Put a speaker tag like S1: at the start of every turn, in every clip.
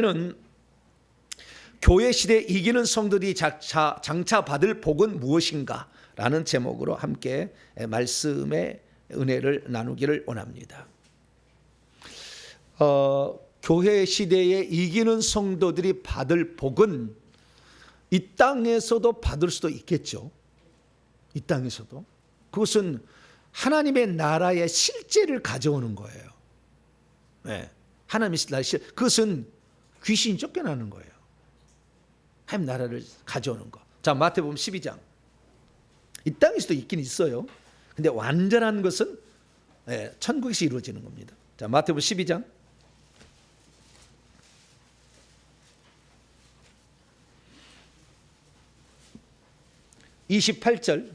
S1: 는 교회 시대 이기는 성도들이 장차 받을 복은 무엇인가? 라는 제목으로 함께 말씀의 은혜를 나누기를 원합니다. 교회 시대에 이기는 성도들이 받을 복은 이 땅에서도 받을 수도 있겠죠. 이 땅에서도. 그것은 하나님의 나라의 실제를 가져오는 거예요. 네. 하나님의 나라의 그것은 귀신이 쫓겨나는 거예요. 하나님 나라를 가져오는 거. 자, 마태복음 12장. 이 땅에서도 있긴 있어요. 근데 완전한 것은 천국에서 이루어지는 겁니다. 자, 마태복음 12장 28절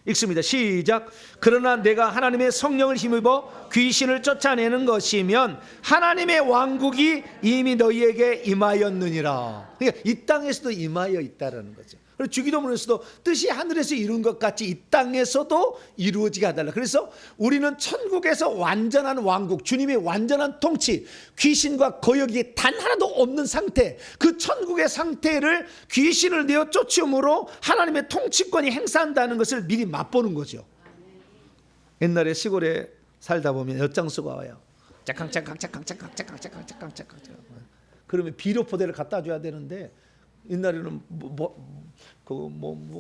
S1: 읽습니다. 시작. 그러나 내가 하나님의 성령을 힘입어 귀신을 쫓아내는 것이면 하나님의 왕국이 이미 너희에게 임하였느니라. 그러니까 이 땅에서도 임하여 있다라는 거죠. 그리고 주기도문에서도 뜻이 하늘에서 이룬 것 같이 이 땅에서도 이루어지게 해달라. 그래서 우리는 천국에서 완전한 왕국, 주님의 완전한 통치, 귀신과 거역이 단 하나도 없는 상태, 그 천국의 상태를 귀신을 내어 쫓음으로 하나님의 통치권이 행사한다는 것을 미리 맛보는 거죠. 옛날에 시골에 살다 보면 엿장수가 와요. 짝캉짝캉 그러면 비료포대를 갖다 줘야 되는데 옛날에는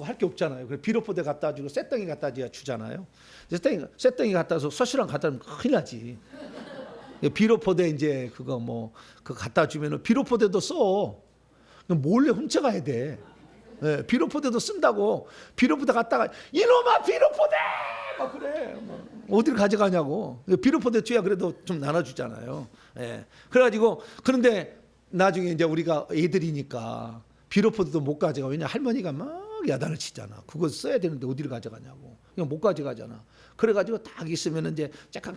S1: 할 게 없잖아요. 그래서 비료포대 갖다 주고 쇳덩이 갖다 주잖아요. 쇳덩이 갖다 서 서시랑 갖다 주면 큰일 나지. 비료포대 이제 그거 갖다 주면은 비료포대도 써. 몰래 훔쳐가야 돼. 네, 비료포대도 쓴다고. 비료포대 갖다가 이놈아 비료포대 막 그래. 어디를 가져가냐고. 비료포대 줘야 그래도 좀 나눠주잖아요. 네. 그래가지고 그런데 나중에 이제 우리가 애들이니까. 비료포대도 못 가져가. 왜냐 할머니가 막 야단을 치잖아. 그거 써야 되는데 어디를 가져가냐고. 그냥 못 가져가잖아. 그래가지고 딱 있으면 이제 짝깍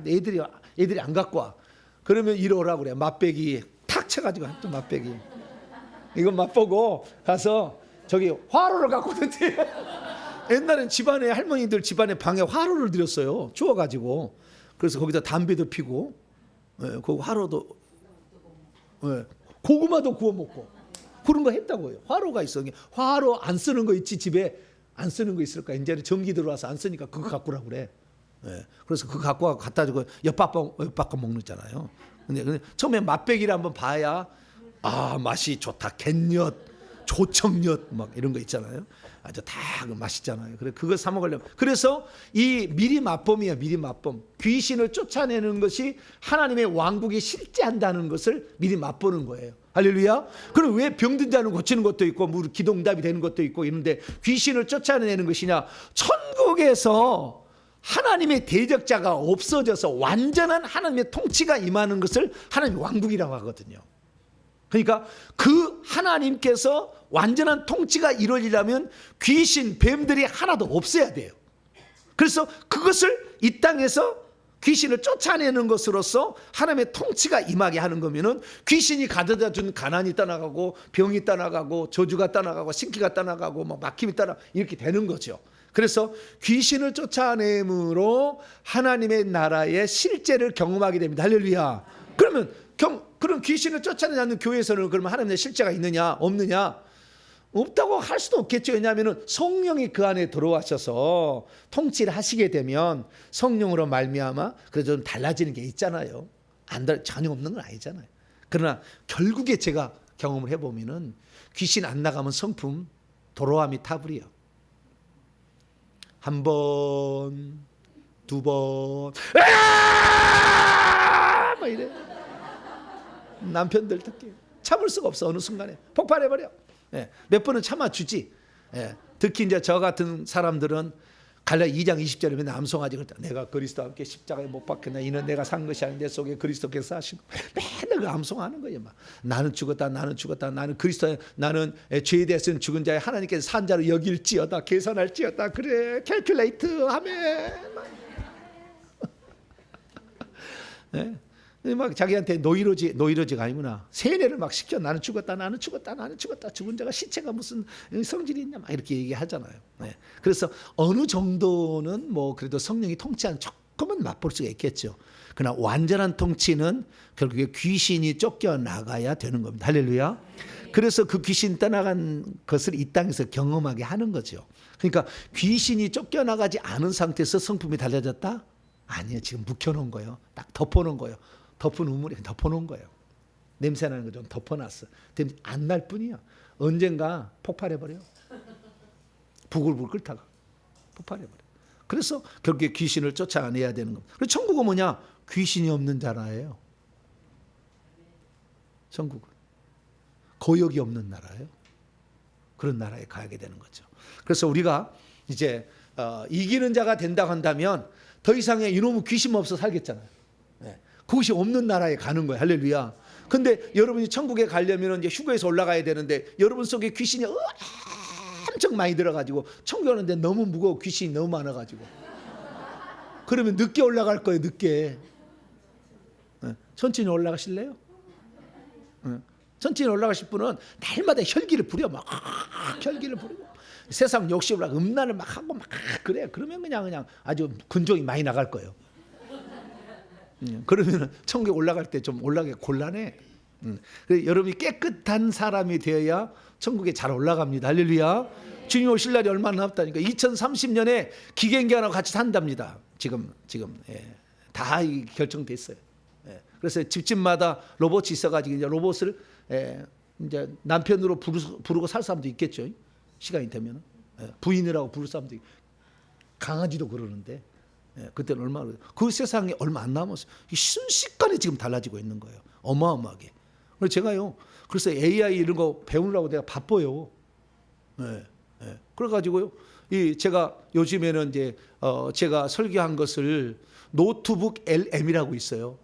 S1: 애들이 안 갖고 와. 그러면 이리 오라고 그래. 맛배기 탁 쳐가지고 또 맛배기. 이거 맛보고 가서 저기 화로를 갖고 오는데 옛날엔 집안에 할머니들 집안에 방에 화로를 들였어요. 추워가지고. 그래서 거기다 담배도 피고, 그 화로도, 고구마도 구워 먹고. 그런 거 했다고요. 화로가 있어. 화로 안 쓰는 거 있지. 집에 안 쓰는 거 있을까. 이제는 전기 들어와서 안 쓰니까 그거 갖고 오라고 그래. 그래서 그거 갖고 와 갖다 주고 엿바꿔 먹는잖아요. 근데 처음에 맛배기를 한번 봐야 맛이 좋다. 갯엿, 조청엿 막 이런 거 있잖아요. 아주 다 맛있잖아요. 그래 그거 사 먹으려면 그래서 이 미리 맛봄이에요. 미리 맛봄. 귀신을 쫓아내는 것이 하나님의 왕국이 실제한다는 것을 미리 맛보는 거예요. 할렐루야. 그럼 왜 병든 자는 고치는 것도 있고 기도응답이 되는 것도 있고 이런데 귀신을 쫓아내는 것이냐? 천국에서 하나님의 대적자가 없어져서 완전한 하나님의 통치가 임하는 것을 하나님의 왕국이라고 하거든요. 그러니까 그 하나님께서 완전한 통치가 이루어지려면 귀신, 뱀들이 하나도 없어야 돼요. 그래서 그것을 이 땅에서 귀신을 쫓아내는 것으로서 하나님의 통치가 임하게 하는 거면은 귀신이 가져다 준 가난이 떠나가고 병이 떠나가고 저주가 떠나가고 신기가 떠나가고 막힘이 떠나가고 이렇게 되는 거죠. 그래서 귀신을 쫓아내므로 하나님의 나라의 실제를 경험하게 됩니다. 할렐루야. 그러면 그런 귀신을 쫓아내지 않는 교회에서는 그러면 하나님의 실제가 있느냐 없느냐? 없다고 할 수도 없겠죠. 왜냐하면 성령이 그 안에 들어와셔서 통치를 하시게 되면 성령으로 말미암아 그래도 좀 달라지는 게 있잖아요. 전혀 없는 건 아니잖아요. 그러나 결국에 제가 경험을 해보면은 귀신 안 나가면 성품 도로함이 타불이요. 한 번, 두 번, 막 이래. 남편들 특히 참을 수가 없어. 어느 순간에 폭발해버려. 몇 번은 참아주지. 특히 이제 저 같은 사람들은 갈라 2장 20절에 맨날 암송하지. 내가 그리스도와 함께 십자가에 못 박혔나. 이는 내가 산 것이 아닌 내 속에 그리스도께서 하신 거. 맨날 그 암송하는 거예요. 막. 나는 죽었다. 나는 그리스도, 나는 죄에 대해서는 죽은 자의 하나님께서 산 자로 여길지어다. 계산할지어다. 그래 캘큘레이트 하면 막 자기한테 노이로지가 아니구나. 세뇌를 막 시켜. 나는 죽었다. 죽은 자가 시체가 무슨 성질이 있냐 막 이렇게 얘기하잖아요. 그래서 어느 정도는 그래도 성령이 통치하는 조금은 맛볼 수가 있겠죠. 그러나 완전한 통치는 결국에 귀신이 쫓겨나가야 되는 겁니다. 할렐루야. 그래서 그 귀신 떠나간 것을 이 땅에서 경험하게 하는 거죠. 그러니까 귀신이 쫓겨나가지 않은 상태에서 성품이 달라졌다? 아니에요. 지금 묵혀놓은 거예요. 딱 덮어놓은 거예요. 덮은 우물에 덮어놓은 거예요. 냄새나는 거 좀 덮어놨어. 안 날 뿐이야. 언젠가 폭발해버려. 부글부글 끓다가 폭발해버려. 그래서 결국에 귀신을 쫓아내야 되는 겁니다. 그래서 천국은 뭐냐? 귀신이 없는 나라예요. 천국은 거역이 없는 나라예요. 그런 나라에 가게 되는 거죠. 그래서 우리가 이제 이기는 자가 된다고 한다면 더 이상의 이놈의 귀신 없어 살겠잖아요. 네. 그것이 없는 나라에 가는 거예요. 할렐루야. 근데 여러분이 천국에 가려면 이제 휴게소 올라가야 되는데 여러분 속에 귀신이 엄청 많이 들어가지고 천국에 오는데 너무 무거워. 귀신이 너무 많아가지고 그러면 늦게 올라갈 거예요. 늦게. 네. 천천히 올라가실래요? 네. 천천히 올라가실 분은 날마다 혈기를 부려 막 혈기를 부리고 세상 욕심을 막 음란을 막 하고 막 그래. 그러면 그냥 아주 근종이 많이 나갈 거예요. 그러면 천국에 올라갈 때 좀 올라가기 곤란해. 여러분이 깨끗한 사람이 되어야 천국에 잘 올라갑니다. 할렐루야. 주님 오실 날이 얼마나 남았다니까. 2030년에 기계인간하고 같이 산답니다. 지금 예. 다 결정됐어요. 예. 그래서 집집마다 로봇이 있어가지고 이제 로봇을 이제 남편으로 부르고 살 사람도 있겠죠. 시간이 되면 부인이라고 부를 사람도 있고 강아지도 그러는데 그때는 얼마나 그 세상에 얼마 안 남았어요. 순식간에 지금 달라지고 있는 거예요. 어마어마하게. 그래서 제가요. 그래서 AI 이런 거 배우려고 내가 바빠요. 그래가지고요. 제가 요즘에는 이제 제가 설교한 것을 노트북 LM이라고 있어요.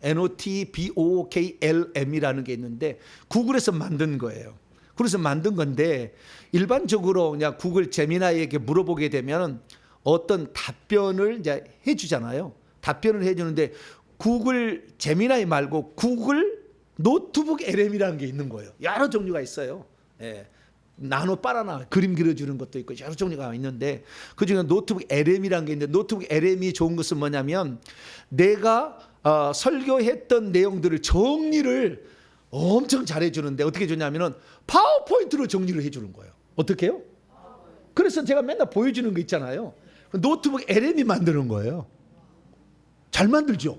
S1: NOTBOOKLM이라는 게 있는데 구글에서 만든 거예요. 그래서 만든 건데 일반적으로 그냥 구글 제미나이에게 물어보게 되면 어떤 답변을 이제 해주잖아요. 답변을 해주는데 구글 제미나이 말고 구글 노트북 LM이라는 게 있는 거예요. 여러 종류가 있어요. 나노 바나나 그림 그려주는 것도 있고 여러 종류가 있는데 그중에 노트북 LM이라는 게 있는데 노트북 LM이 좋은 것은 뭐냐면 내가 설교했던 내용들을 정리를 엄청 잘해주는데 어떻게 해주냐면은 파워포인트로 정리를 해주는 거예요. 어떻게 해요? 그래서 제가 맨날 보여주는 거 있잖아요. 노트북 LM이 만드는 거예요. 잘 만들죠?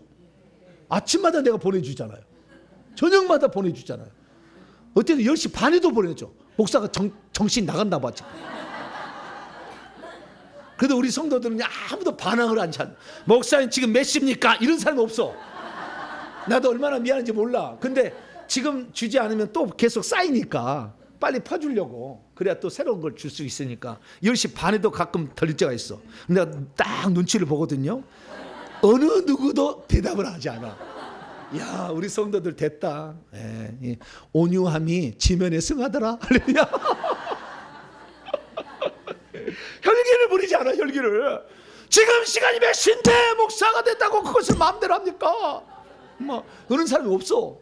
S1: 아침마다 내가 보내주잖아요. 저녁마다 보내주잖아요. 어쨌든 10시 반에도 보내줘. 목사가 정신 나간다 봐. 그래도 우리 성도들은 아무도 반항을 안 차. 목사님 지금 몇 시입니까? 이런 사람이 없어. 나도 얼마나 미안한지 몰라. 근데 지금 주지 않으면 또 계속 쌓이니까 빨리 퍼주려고. 그래야 또 새로운 걸 줄 수 있으니까. 10시 반에도 가끔 들릴 때가 있어. 내가 딱 눈치를 보거든요. 어느 누구도 대답을 하지 않아. 야, 우리 성도들 됐다. 온유함이 지면에 승하더라. 할렐루야. 혈기를 부리지 않아. 혈기를. 지금 시간이 몇 시인데 목사가 됐다고 그것을 마음대로 합니까? 뭐 그런 사람이 없어.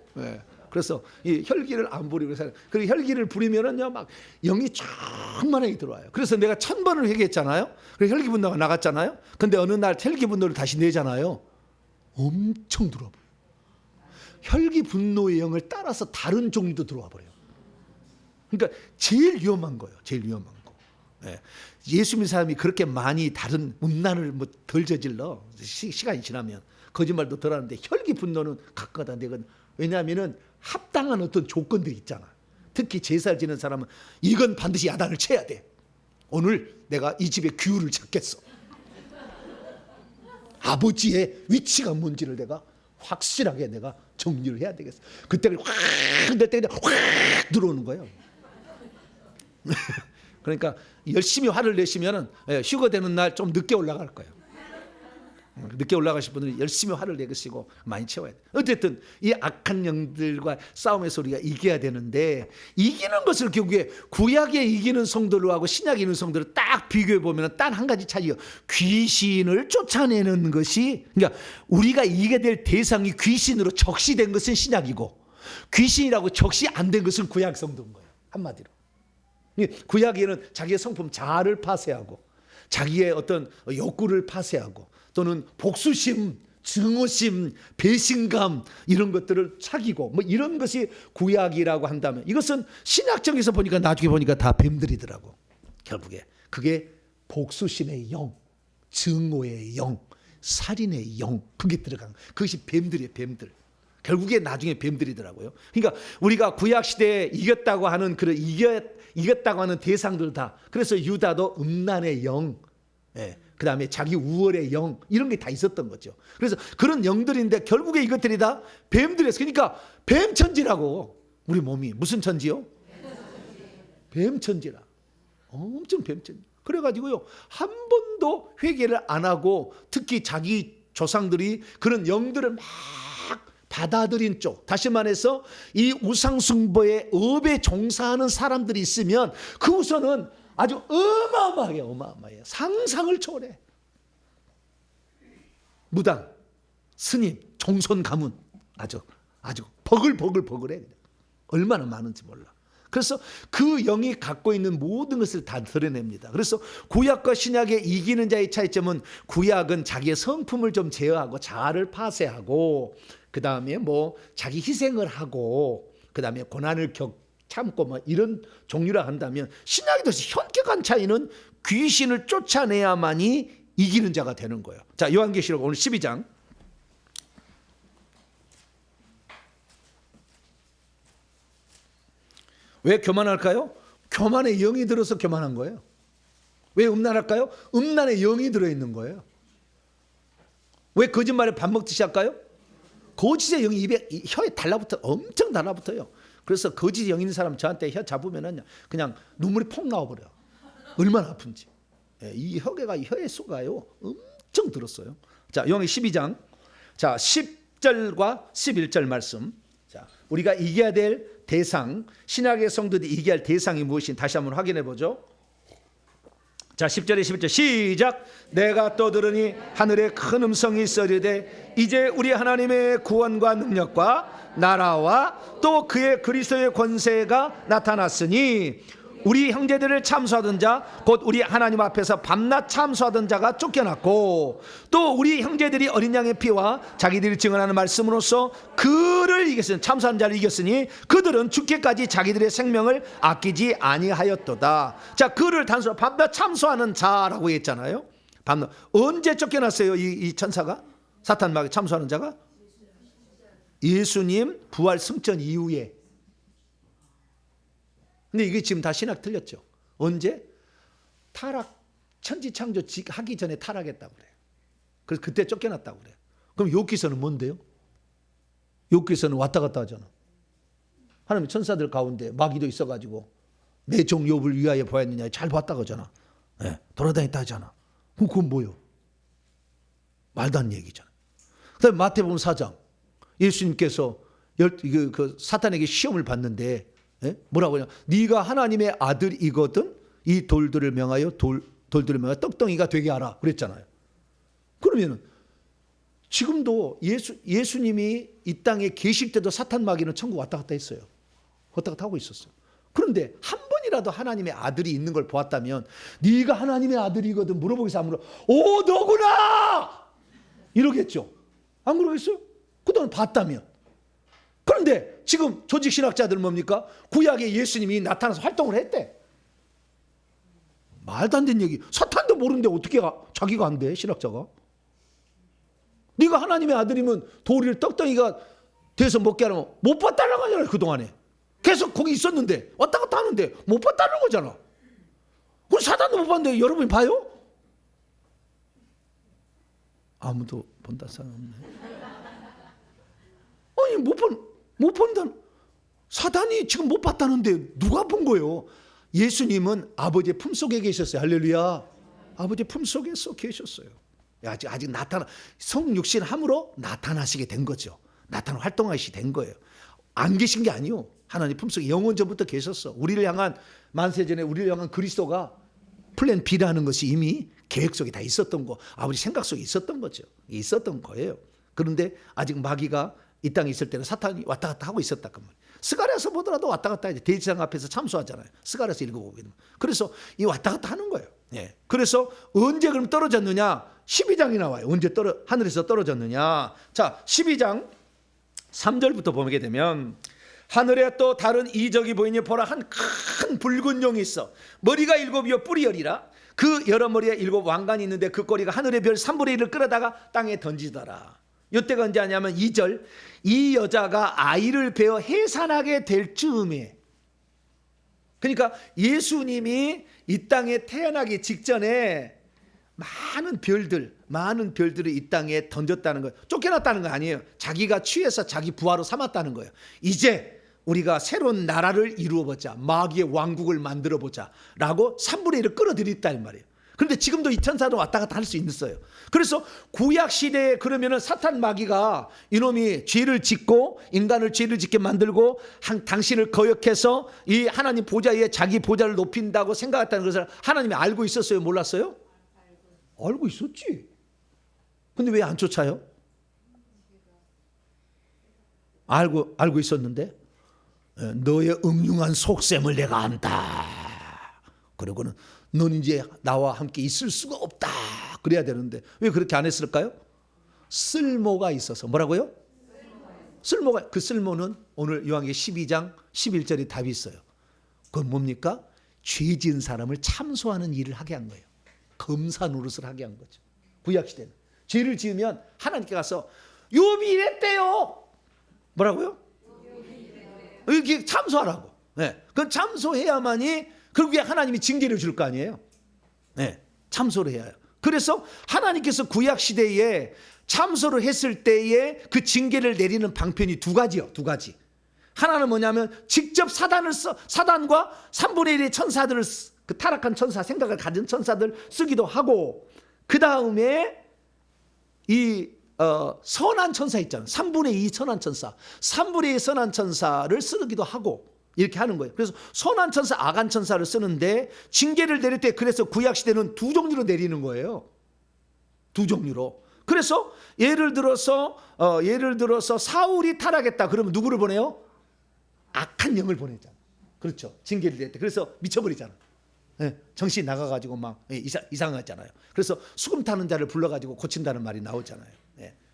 S1: 그래서 이 혈기를 안 부리고 살아요. 그리고 혈기를 부리면은요 막 영이 충만하게 들어와요. 그래서 내가 1000번을 회개했잖아요. 그래서 혈기 분노가 나갔잖아요. 근데 어느 날 혈기 분노를 다시 내잖아요. 엄청 들어와 버려요. 혈기 분노의 영을 따라서 다른 종류도 들어와 버려요. 그러니까 제일 위험한 거예요. 제일 위험한 거. 예수 믿는 사람이 그렇게 많이 다른 음란을 뭐 덜 저질러. 시간이 지나면 거짓말도 덜 하는데 혈기 분노는 가까다 내건. 왜냐하면은 합당한 어떤 조건들이 있잖아. 특히 제사를 지는 사람은 이건 반드시 야단을 쳐야 돼. 오늘 내가 이 집의 규율을 찾겠어. 아버지의 위치가 뭔지를 내가 확실하게 내가 정리를 해야 되겠어. 그때를 확 들어오는 거예요. 그러니까 열심히 화를 내시면은 휴거되는 날 좀 늦게 올라갈 거예요. 늦게 올라가실 분들은 열심히 화를 내시고 많이 채워야 돼요. 어쨌든 이 악한 영들과 싸움에서 우리가 이겨야 되는데 이기는 것을 결국에 구약에 이기는 성도들하고 신약에 이기는 성도를 딱 비교해 보면 딱 한 가지 차이요. 귀신을 쫓아내는 것이 그러니까 우리가 이기게 될 대상이 귀신으로 적시된 것은 신약이고 귀신이라고 적시 안 된 것은 구약 성도인 거예요. 한마디로. 구약에는 자기의 성품 자아를 파쇄하고 자기의 어떤 욕구를 파쇄하고 또는 복수심, 증오심, 배신감 이런 것들을 사귀고 뭐 이런 것이 구약이라고 한다면, 이것은 신약적에서 보니까 나중에 보니까 다 뱀들이더라고. 결국에 그게 복수심의 영, 증오의 영, 살인의 영, 그게 들어간 그것이 뱀들이에요. 뱀들. 결국에 나중에 뱀들이더라고요. 그러니까 우리가 구약 시대에 이겼다고 하는 그런 이겼다고 하는 대상들 다, 그래서 유다도 음란의 영, 그 다음에 자기 우월의 영, 이런 게 다 있었던 거죠. 그래서 그런 영들인데 결국에 이것들이 다 뱀들이었어요. 그러니까 뱀천지라고. 우리 몸이 무슨 천지요? 뱀천지라. 엄청 뱀천지. 그래가지고요, 한 번도 회개를 안 하고, 특히 자기 조상들이 그런 영들을 막 받아들인 쪽, 다시 말해서 이 우상숭배의 업에 종사하는 사람들이 있으면 그 우선은 아주 어마어마해요. 상상을 초월해. 무당, 스님, 종손 가문, 아주 버글버글해. 얼마나 많은지 몰라. 그래서 그 영이 갖고 있는 모든 것을 다 드러냅니다. 그래서 구약과 신약의 이기는 자의 차이점은, 구약은 자기의 성품을 좀 제어하고 자아를 파쇄하고, 그 다음에 뭐 자기 희생을 하고, 그 다음에 고난을 참고 뭐 이런 종류라 한다면, 신약에도 현격한 차이는 귀신을 쫓아내야만이 이기는 자가 되는 거예요. 자, 요한계시록 오늘 12장. 왜 교만할까요? 교만의 영이 들어서 교만한 거예요. 왜 음란할까요? 음란의 영이 들어있는 거예요. 왜 거짓말에 밥 먹듯이 할까요? 거짓의 영이 혀에 달라붙어, 엄청 달라붙어요. 그래서 거짓 영 있는 사람 저한테 혀 잡으면 그냥 눈물이 폭 나와버려요. 얼마나 아픈지. 이 혀에 쏘가요 엄청 들었어요. 자, 요한계 12장. 자, 10절과 11절 말씀. 자, 우리가 이겨야 될 대상, 신약의 성도들이 이겨야 할 대상이 무엇인지 다시 한번 확인해 보죠. 자, 10절에 11절 시작. 내가 또 들으니 하늘에 큰 음성이 있으리되 이제 우리 하나님의 구원과 능력과 나라와 또 그의 그리스도의 권세가 나타났으니 우리 형제들을 참수하던 자 곧 우리 하나님 앞에서 밤낮 참수하던 자가 쫓겨났고, 또 우리 형제들이 어린 양의 피와 자기들이 증언하는 말씀으로써 그를 이겼으니, 참수하는 자를 이겼으니 그들은 죽기까지 자기들의 생명을 아끼지 아니하였도다. 자, 그를 단순히 밤낮 참수하는 자라고 했잖아요. 밤낮. 언제 쫓겨났어요? 이 천사가, 사탄 마귀 참수하는 자가? 예수님 부활 승천 이후에. 근데 이게 지금 다 신학 틀렸죠. 언제? 타락, 천지창조 하기 전에 타락했다고 그래요. 그래서 그때 쫓겨났다고 그래요. 그럼 욥기서는 뭔데요? 욥기서는 왔다 갔다 하잖아. 하나님 천사들 가운데 마귀도 있어가지고 내 종 욥을 위하여 보았느냐, 잘 봤다고 하잖아. 돌아다녔다 하잖아. 그건 뭐요? 말도 안 얘기잖아. 그 다음에 마태복음 4장. 예수님께서 그 사탄에게 시험을 받는데 뭐라고 하냐? 네가 하나님의 아들이거든 이 돌들을 명하여 돌들을 명하여 떡덩이가 되게 하라 그랬잖아요. 그러면은 지금도 예수님이 이 땅에 계실 때도 사탄 마귀는 천국 왔다 갔다 했어요. 왔다 갔다 하고 있었어요. 그런데 한 번이라도 하나님의 아들이 있는 걸 보았다면, 네가 하나님의 아들이거든 물어보겠어, 안 물어? 오, 너구나! 이러겠죠. 안 그러겠어요? 그동안 봤다면. 그런데 지금 조직신학자들은 뭡니까? 구약에 예수님이 나타나서 활동을 했대. 말도 안 되는 얘기. 사탄도 모르는데 어떻게 자기가 안 돼, 신학자가? 네가 하나님의 아들이면 돌을 떡덩이가 돼서 먹게 하려면 못 봤다는 거잖아요. 그동안에 계속 거기 있었는데 왔다 갔다 하는데 못 봤다는 거잖아. 그럼 사탄도 못 봤는데 여러분이 봐요? 아무도 본다 사람 없네. 아니 못 본다. 사단이 지금 못 봤다는데 누가 본 거예요? 예수님은 아버지의 품속에 계셨어요. 할렐루야. 아버지의 품속에 쏙 계셨어요. 아직 성육신함으로 나타나시게 된 거죠. 나타나 활동하시게 된 거예요. 안 계신 게 아니요. 하나님 품속에 영원 전부터 계셨어. 우리를 향한 만세전에 우리를 향한 그리스도가 플랜 B라는 것이 이미 계획 속에 다 있었던 거, 아버지 생각 속에 있었던 거죠. 있었던 거예요. 그런데 아직 마귀가 이 땅에 있을 때는 사탄이 왔다 갔다 하고 있었다. 스가랴서 보더라도 왔다 갔다 해야지. 대지상 앞에서 참수하잖아요. 스가랴서 읽어보게 되면. 그래서 이 왔다 갔다 하는 거예요. 그래서 언제 그럼 떨어졌느냐? 12장이 나와요. 언제 하늘에서 떨어졌느냐. 자, 12장 3절부터 보게 되면 하늘에 또 다른 이적이 보이니 보라, 한 큰 붉은 용이 있어. 머리가 7이요 뿔이 10이라. 그 여러 머리에 7 왕관이 있는데 그 꼬리가 하늘의 별 3분의 1을 끌어다가 땅에 던지더라. 이때가 언제 하냐면 2절, 이 여자가 아이를 베어 해산하게 될 즈음에, 그러니까 예수님이 이 땅에 태어나기 직전에 많은 별들을 이 땅에 던졌다는 거예요. 쫓겨났다는 거 아니에요. 자기가 취해서 자기 부하로 삼았다는 거예요. 이제 우리가 새로운 나라를 이루어보자, 마귀의 왕국을 만들어보자 라고 3분의 1을 끌어들였다는 말이에요. 그런데 지금도 이 천사도 왔다 갔다 할 수 있어요. 그래서 구약 시대에 그러면은 사탄 마귀가 이놈이 죄를 짓고 인간을 죄를 짓게 만들고 당신을 거역해서 이 하나님 보좌에 자기 보좌를 높인다고 생각했다는 것을 하나님이 알고 있었어요? 몰랐어요? 알고 있었지. 근데 왜 안 쫓아요? 알고 있었는데, 너의 음흉한 속셈을 내가 안다. 그러고는 넌 이제 나와 함께 있을 수가 없다. 그래야 되는데 왜 그렇게 안 했을까요? 쓸모가 있어서. 뭐라고요? 쓸모가. 그 쓸모는 오늘 요한계시록 12장 11절에 답이 있어요. 그건 뭡니까? 죄 지은 사람을 참소하는 일을 하게 한 거예요. 검사 노릇을 하게 한 거죠. 구약시대는 죄를 지으면 하나님께 가서 욥이 이랬대요. 뭐라고요? 이렇게 참소하라고. 네. 그건 참소해야만이, 그게 하나님이 징계를 줄 거 아니에요. 네. 참소를 해야 해요. 그래서 하나님께서 구약시대에 참소를 했을 때에 그 징계를 내리는 방편이 두 가지요. 두 가지. 하나는 뭐냐면 직접 사단과 3분의 1의 천사들을, 그 타락한 천사, 생각을 가진 천사들 쓰기도 하고, 그 다음에 이 선한 천사 있잖아요. 3분의 2 선한 천사, 3분의 2 선한 천사를 쓰기도 하고, 이렇게 하는 거예요. 그래서 선한 천사, 악한 천사를 쓰는데 징계를 내릴 때, 그래서 구약시대는 두 종류로 내리는 거예요. 두 종류로. 그래서 예를 들어서 사울이 타락했다 그러면 누구를 보내요? 악한 영을 보내잖아. 그렇죠. 징계를 낼 때. 그래서 미쳐버리잖아. 정신이 나가가지고 막 이상하잖아요. 그래서 수금 타는 자를 불러가지고 고친다는 말이 나오잖아요.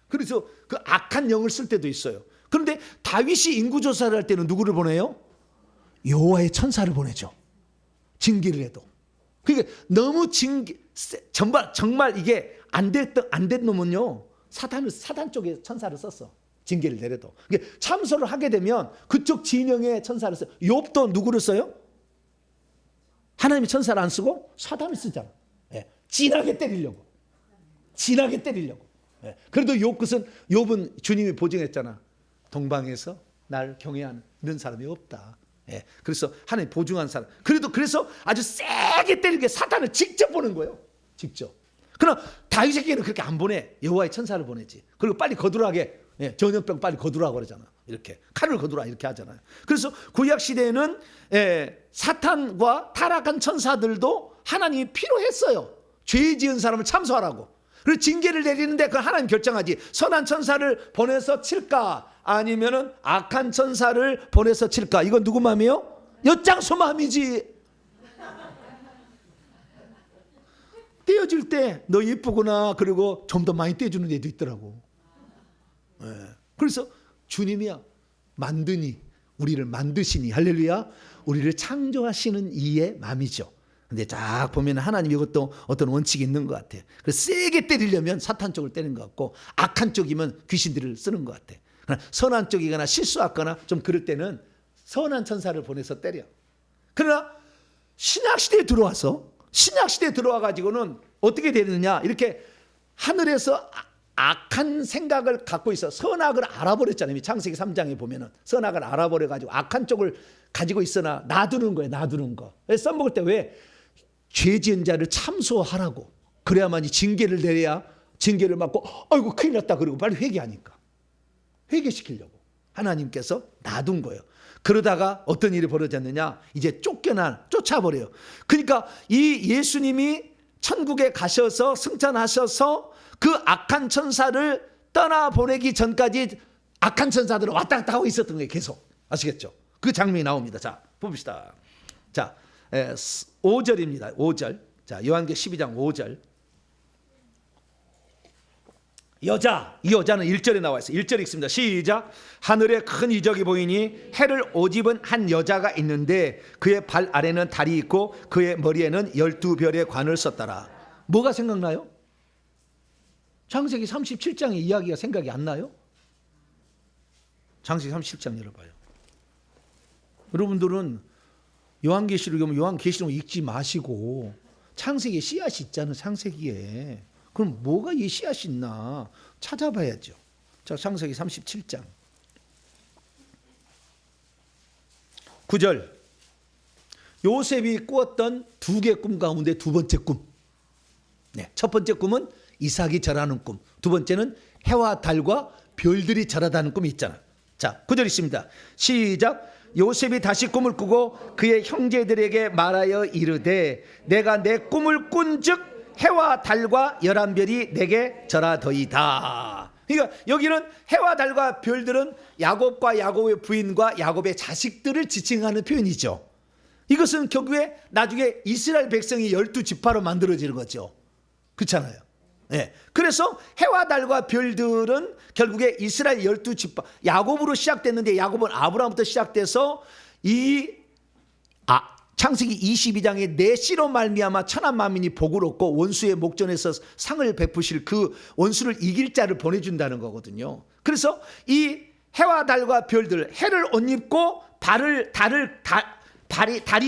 S1: 그래서 그 악한 영을 쓸 때도 있어요. 그런데 다윗이 인구조사를 할 때는 누구를 보내요? 여호와의 천사를 보내죠. 징계를 해도. 그러니까 너무 정말 이게 안 된 놈은요, 사단 쪽에 천사를 썼어. 징계를 내려도. 그러니까 참소를 하게 되면 그쪽 진영의 천사를 써요. 욥도 누구를 써요? 하나님이 천사를 안 쓰고 사단을 쓰잖아. 진하게 때리려고. 그래도 욥은 주님이 보증했잖아. 동방에서 날 경외하는 이런 사람이 없다. 그래서 하나님 보증한 사람. 그래서 아주 세게 때리게 사단을 직접 보는 거예요. 직접. 그러나 다윗에게는 그렇게 안 보내. 여호와의 천사를 보내지. 그리고 빨리 거두라게, 전염병 빨리 거두라고 그러잖아. 이렇게 칼을 거두라 이렇게 하잖아요. 그래서 구약 시대에는 사탄과 타락한 천사들도 하나님이 필요했어요. 죄 지은 사람을 참소하라고. 그리고 징계를 내리는데 그 하나님 결정하지. 선한 천사를 보내서 칠까 아니면은 악한 천사를 보내서 칠까. 이건 누구 마음이요? 엿장수 마음이지. 떼어줄 때 너 예쁘구나. 그리고 좀 더 많이 떼주는 애도 있더라고. 그래서 주님이야 만드니, 우리를 만드시니, 할렐루야, 우리를 창조하시는 이의 마음이죠. 근데 쫙 보면 하나님 이것도 어떤 원칙이 있는 것 같아. 그래서 세게 때리려면 사탄 쪽을 때리는 것 같고, 악한 쪽이면 귀신들을 쓰는 것 같아. 그러나 선한 쪽이거나 실수하거나 좀 그럴 때는 선한 천사를 보내서 때려. 그러나 신약시대에 들어와 가지고는 어떻게 되느냐, 이렇게 하늘에서 악한 생각을 갖고 있어. 선악을 알아버렸잖아요. 창세기 3장에 보면은 선악을 알아버려가지고 악한 쪽을 가지고 있으나 놔두는 거예요. 놔두는 거. 써먹을 때 왜? 죄 지은 자를 참소하라고. 그래야만이 징계를 내려야, 징계를 맞고 아이고 큰일 났다 그러고 빨리 회개하니까. 회개시키려고 하나님께서 놔둔 거예요. 그러다가 어떤 일이 벌어졌느냐, 이제 쫓아버려요. 그러니까 이 예수님이 천국에 가셔서 승천하셔서 그 악한 천사를 떠나보내기 전까지 악한 천사들은 왔다 갔다 하고 있었던 거예요. 계속. 아시겠죠? 그 장면이 나옵니다. 자, 봅시다. 자, 5절입니다. 5절. 자, 요한계시록 12장 5절. 여자, 이 여자는 1절에 나와 있어요. 1절 읽습니다. 시작. 하늘에 큰 이적이 보이니 해를 옷입은 한 여자가 있는데 그의 발 아래는 달이 있고 그의 머리에는 12별의 관을 썼더라. 뭐가 생각나요? 창세기 37장의 이야기가 생각이 안 나요? 창세기 37장 열어봐요. 여러분들은 요한계시록 요한계시록 읽지 마시고 창세기에 씨앗이 있잖아요. 창세기에. 그럼 뭐가 이 씨앗이 있나 찾아봐야죠. 자, 창세기 37장 9절. 요셉이 꾸었던 두 개 꿈 가운데 두 번째 꿈. 네, 첫 번째 꿈은 이삭이 절하는 꿈. 두 번째는 해와 달과 별들이 절하다는 꿈이 있잖아요. 자, 9절 있습니다. 시작. 요셉이 다시 꿈을 꾸고 그의 형제들에게 말하여 이르되 내가 내 꿈을 꾼즉 해와 달과 11별이 내게 절하더이다. 그러니까 여기는 해와 달과 별들은 야곱과 야곱의 부인과 야곱의 자식들을 지칭하는 표현이죠. 이것은 결국에 나중에 이스라엘 백성이 12지파로 만들어지는 거죠. 그렇잖아요. 네. 그래서 해와 달과 별들은 결국에 이스라엘 12지파 야곱으로 시작됐는데 야곱은 아브라함부터 시작돼서 창세기 22장에 내 씨로 말미암아 천한 만민이 복을 얻고 원수의 목전에서 상을 베푸실 그 원수를 이길 자를 보내준다는 거거든요. 그래서 이 해와 달과 별들, 해를 옷 입고 달이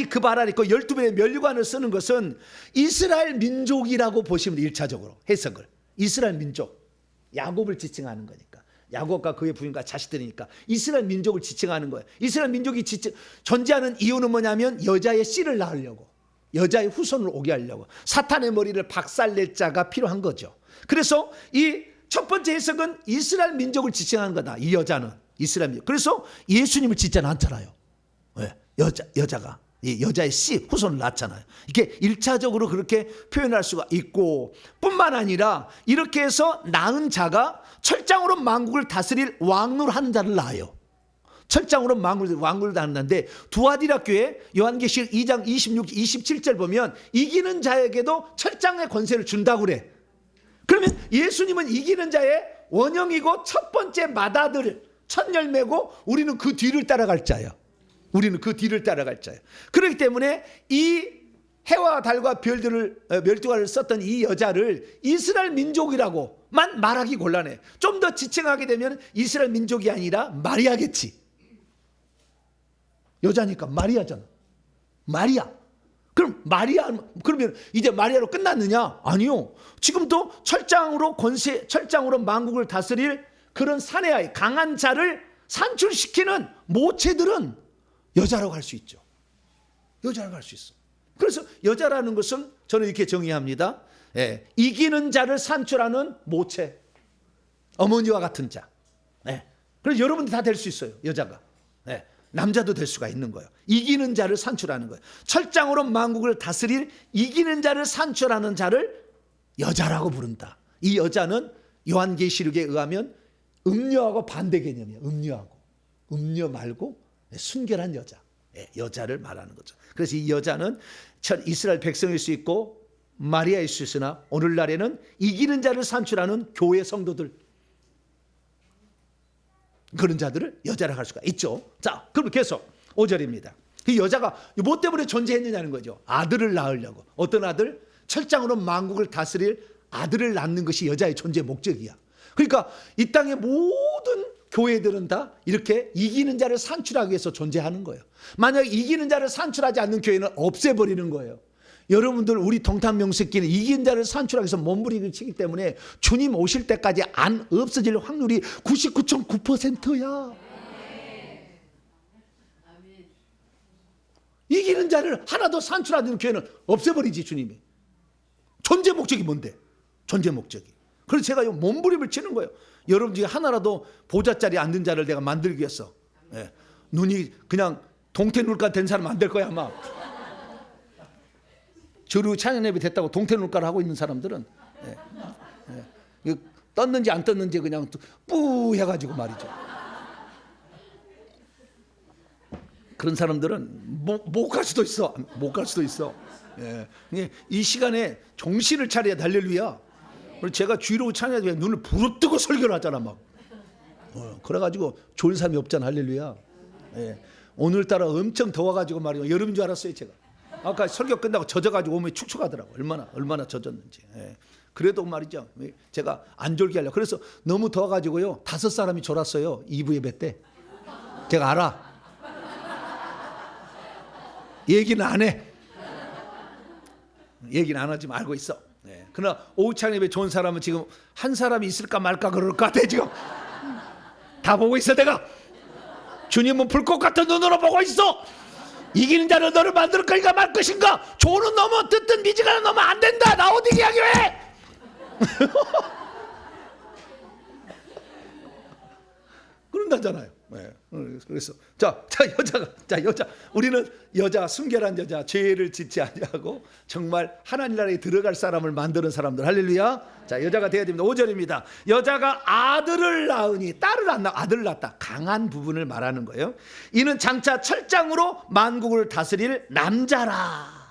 S1: 그 발 아래 있고 12별의 면류관을 쓰는 것은 이스라엘 민족이라고 보시면 돼요. 1차적으로 해석을. 이스라엘 민족, 야곱을 지칭하는 거니까. 야곱과 그의 부인과 자식들이니까 이스라엘 민족을 지칭하는 거예요. 이스라엘 민족이 존재하는 이유는 뭐냐면 여자의 씨를 낳으려고, 여자의 후손을 오게 하려고 사탄의 머리를 박살낼 자가 필요한 거죠. 그래서 이 첫 번째 해석은 이스라엘 민족을 지칭하는 거다. 이 여자는 이스라엘 민족. 그래서 예수님을 짓지는 않잖아요. 왜? 여자가 여자의 씨 후손을 낳잖아요. 이게 1차적으로 그렇게 표현할 수가 있고, 뿐만 아니라 이렇게 해서 낳은 자가 철장으로 만국을 다스릴 왕을 하는 자를 낳아요. 철장으로 왕을 낳는데 두아디라 교회 요한계시록 2장 26, 27절 보면 이기는 자에게도 철장의 권세를 준다고 그래. 그러면 예수님은 이기는 자의 원형이고 첫 번째 맏아들, 첫 열매고 우리는 그 뒤를 따라갈 자예요. 우리는 그 뒤를 따라갈 자예요. 그렇기 때문에 이 해와 달과 별들을 썼던 이 여자를 이스라엘 민족이라고만 말하기 곤란해. 좀 더 지칭하게 되면 이스라엘 민족이 아니라 마리아겠지. 여자니까 마리아잖아. 마리아. 그러면 이제 마리아로 끝났느냐? 아니요. 지금도 철장으로 만국을 다스릴 그런 사내아이, 강한 자를 산출시키는 모체들은 여자라고 할 수 있죠. 여자라고 할 수 있어. 그래서 여자라는 것은 저는 이렇게 정의합니다. 이기는 자를 산출하는 모체, 어머니와 같은 자. 그래서 여러분들 다 될 수 있어요. 여자가. 남자도 될 수가 있는 거예요. 이기는 자를 산출하는 거예요. 철장으로 만국을 다스릴 이기는 자를 산출하는 자를 여자라고 부른다. 이 여자는 요한계시록에 의하면 음녀하고 반대 개념이에요. 음녀 말고 순결한 여자를 말하는 거죠. 그래서 이 여자는 이스라엘 백성일 수 있고 마리아일 수 있으나 오늘날에는 이기는 자를 산출하는 교회 성도들, 그런 자들을 여자라고 할 수가 있죠. 자, 그럼 계속 5절입니다. 이 여자가 뭐 때문에 존재했느냐는 거죠. 아들을 낳으려고. 어떤 아들? 철장으로 만국을 다스릴 아들을 낳는 것이 여자의 존재 목적이야. 그러니까 이 땅의 모든 교회들은 다 이렇게 이기는 자를 산출하기 위해서 존재하는 거예요. 만약 이기는 자를 산출하지 않는 교회는 없애버리는 거예요. 여러분들 우리 동탄명색기는 이기는 자를 산출하기 위해서 몸부림치기 때문에 주님 오실 때까지 안 없어질 확률이 99.9%야. 이기는 자를 하나도 산출하는 교회는 없애버리지 주님이. 존재 목적이 뭔데? 존재 목적이. 그래서 제가 몸부림을 치는 거예요. 여러분 중에 하나라도 보좌자리에 앉는 자를 내가 만들기 위해서. 눈이 그냥 동태눈깔 된 사람 안 될 거야 아마. 저로 찬양예배 됐다고 동태눈깔 하고 있는 사람들은 떴는지 안 떴는지 그냥 뿌 해가지고 말이죠. 그런 사람들은 못 갈 수도 있어. 못 갈 수도 있어. 이 시간에 정신을 차려야 할렐루야. 제가 주의로 찬양하면 눈을 부릅뜨고 설교를 하잖아 막. 그래가지고 좋은 사람이 없잖아. 할렐루야. 예. 오늘따라 엄청 더워가지고 말이야. 여름인 줄 알았어요 제가. 아까 설교 끝나고 젖어가지고 몸이 축축하더라고. 얼마나 젖었는지. 예. 그래도 말이죠. 제가 안 졸게 하려고. 그래서 너무 더워가지고요. 5사람이 졸았어요. 2부 예배 때. 제가 알아. 얘기는 안 해. 얘기는 안 하지만 알고 있어. 예. 그러나 오후 찬양 예배 좋은 사람은 지금 한 사람이 있을까 말까 그럴 것 같아 지금. 다 보고 있어 내가. 주님은 불꽃 같은 눈으로 보고 있어. 이기는 자는 너를 만들 것인가 말 것인가. 조는 넘어 듣든 미지가는 넘어 안 된다. 나 어디 이야기해. 그런다잖아요. 네. 그래서 여자 우리는 여자 순결한 여자 죄를 짓지 아니하고 정말 하나님 나라에 들어갈 사람을 만드는 사람들. 할렐루야. 자, 여자가 되어야 됩니다. 5절입니다. 여자가 아들을 낳으니 딸을 안 낳아 아들을 낳았다. 강한 부분을 말하는 거예요. 이는 장차 철장으로 만국을 다스릴 남자라.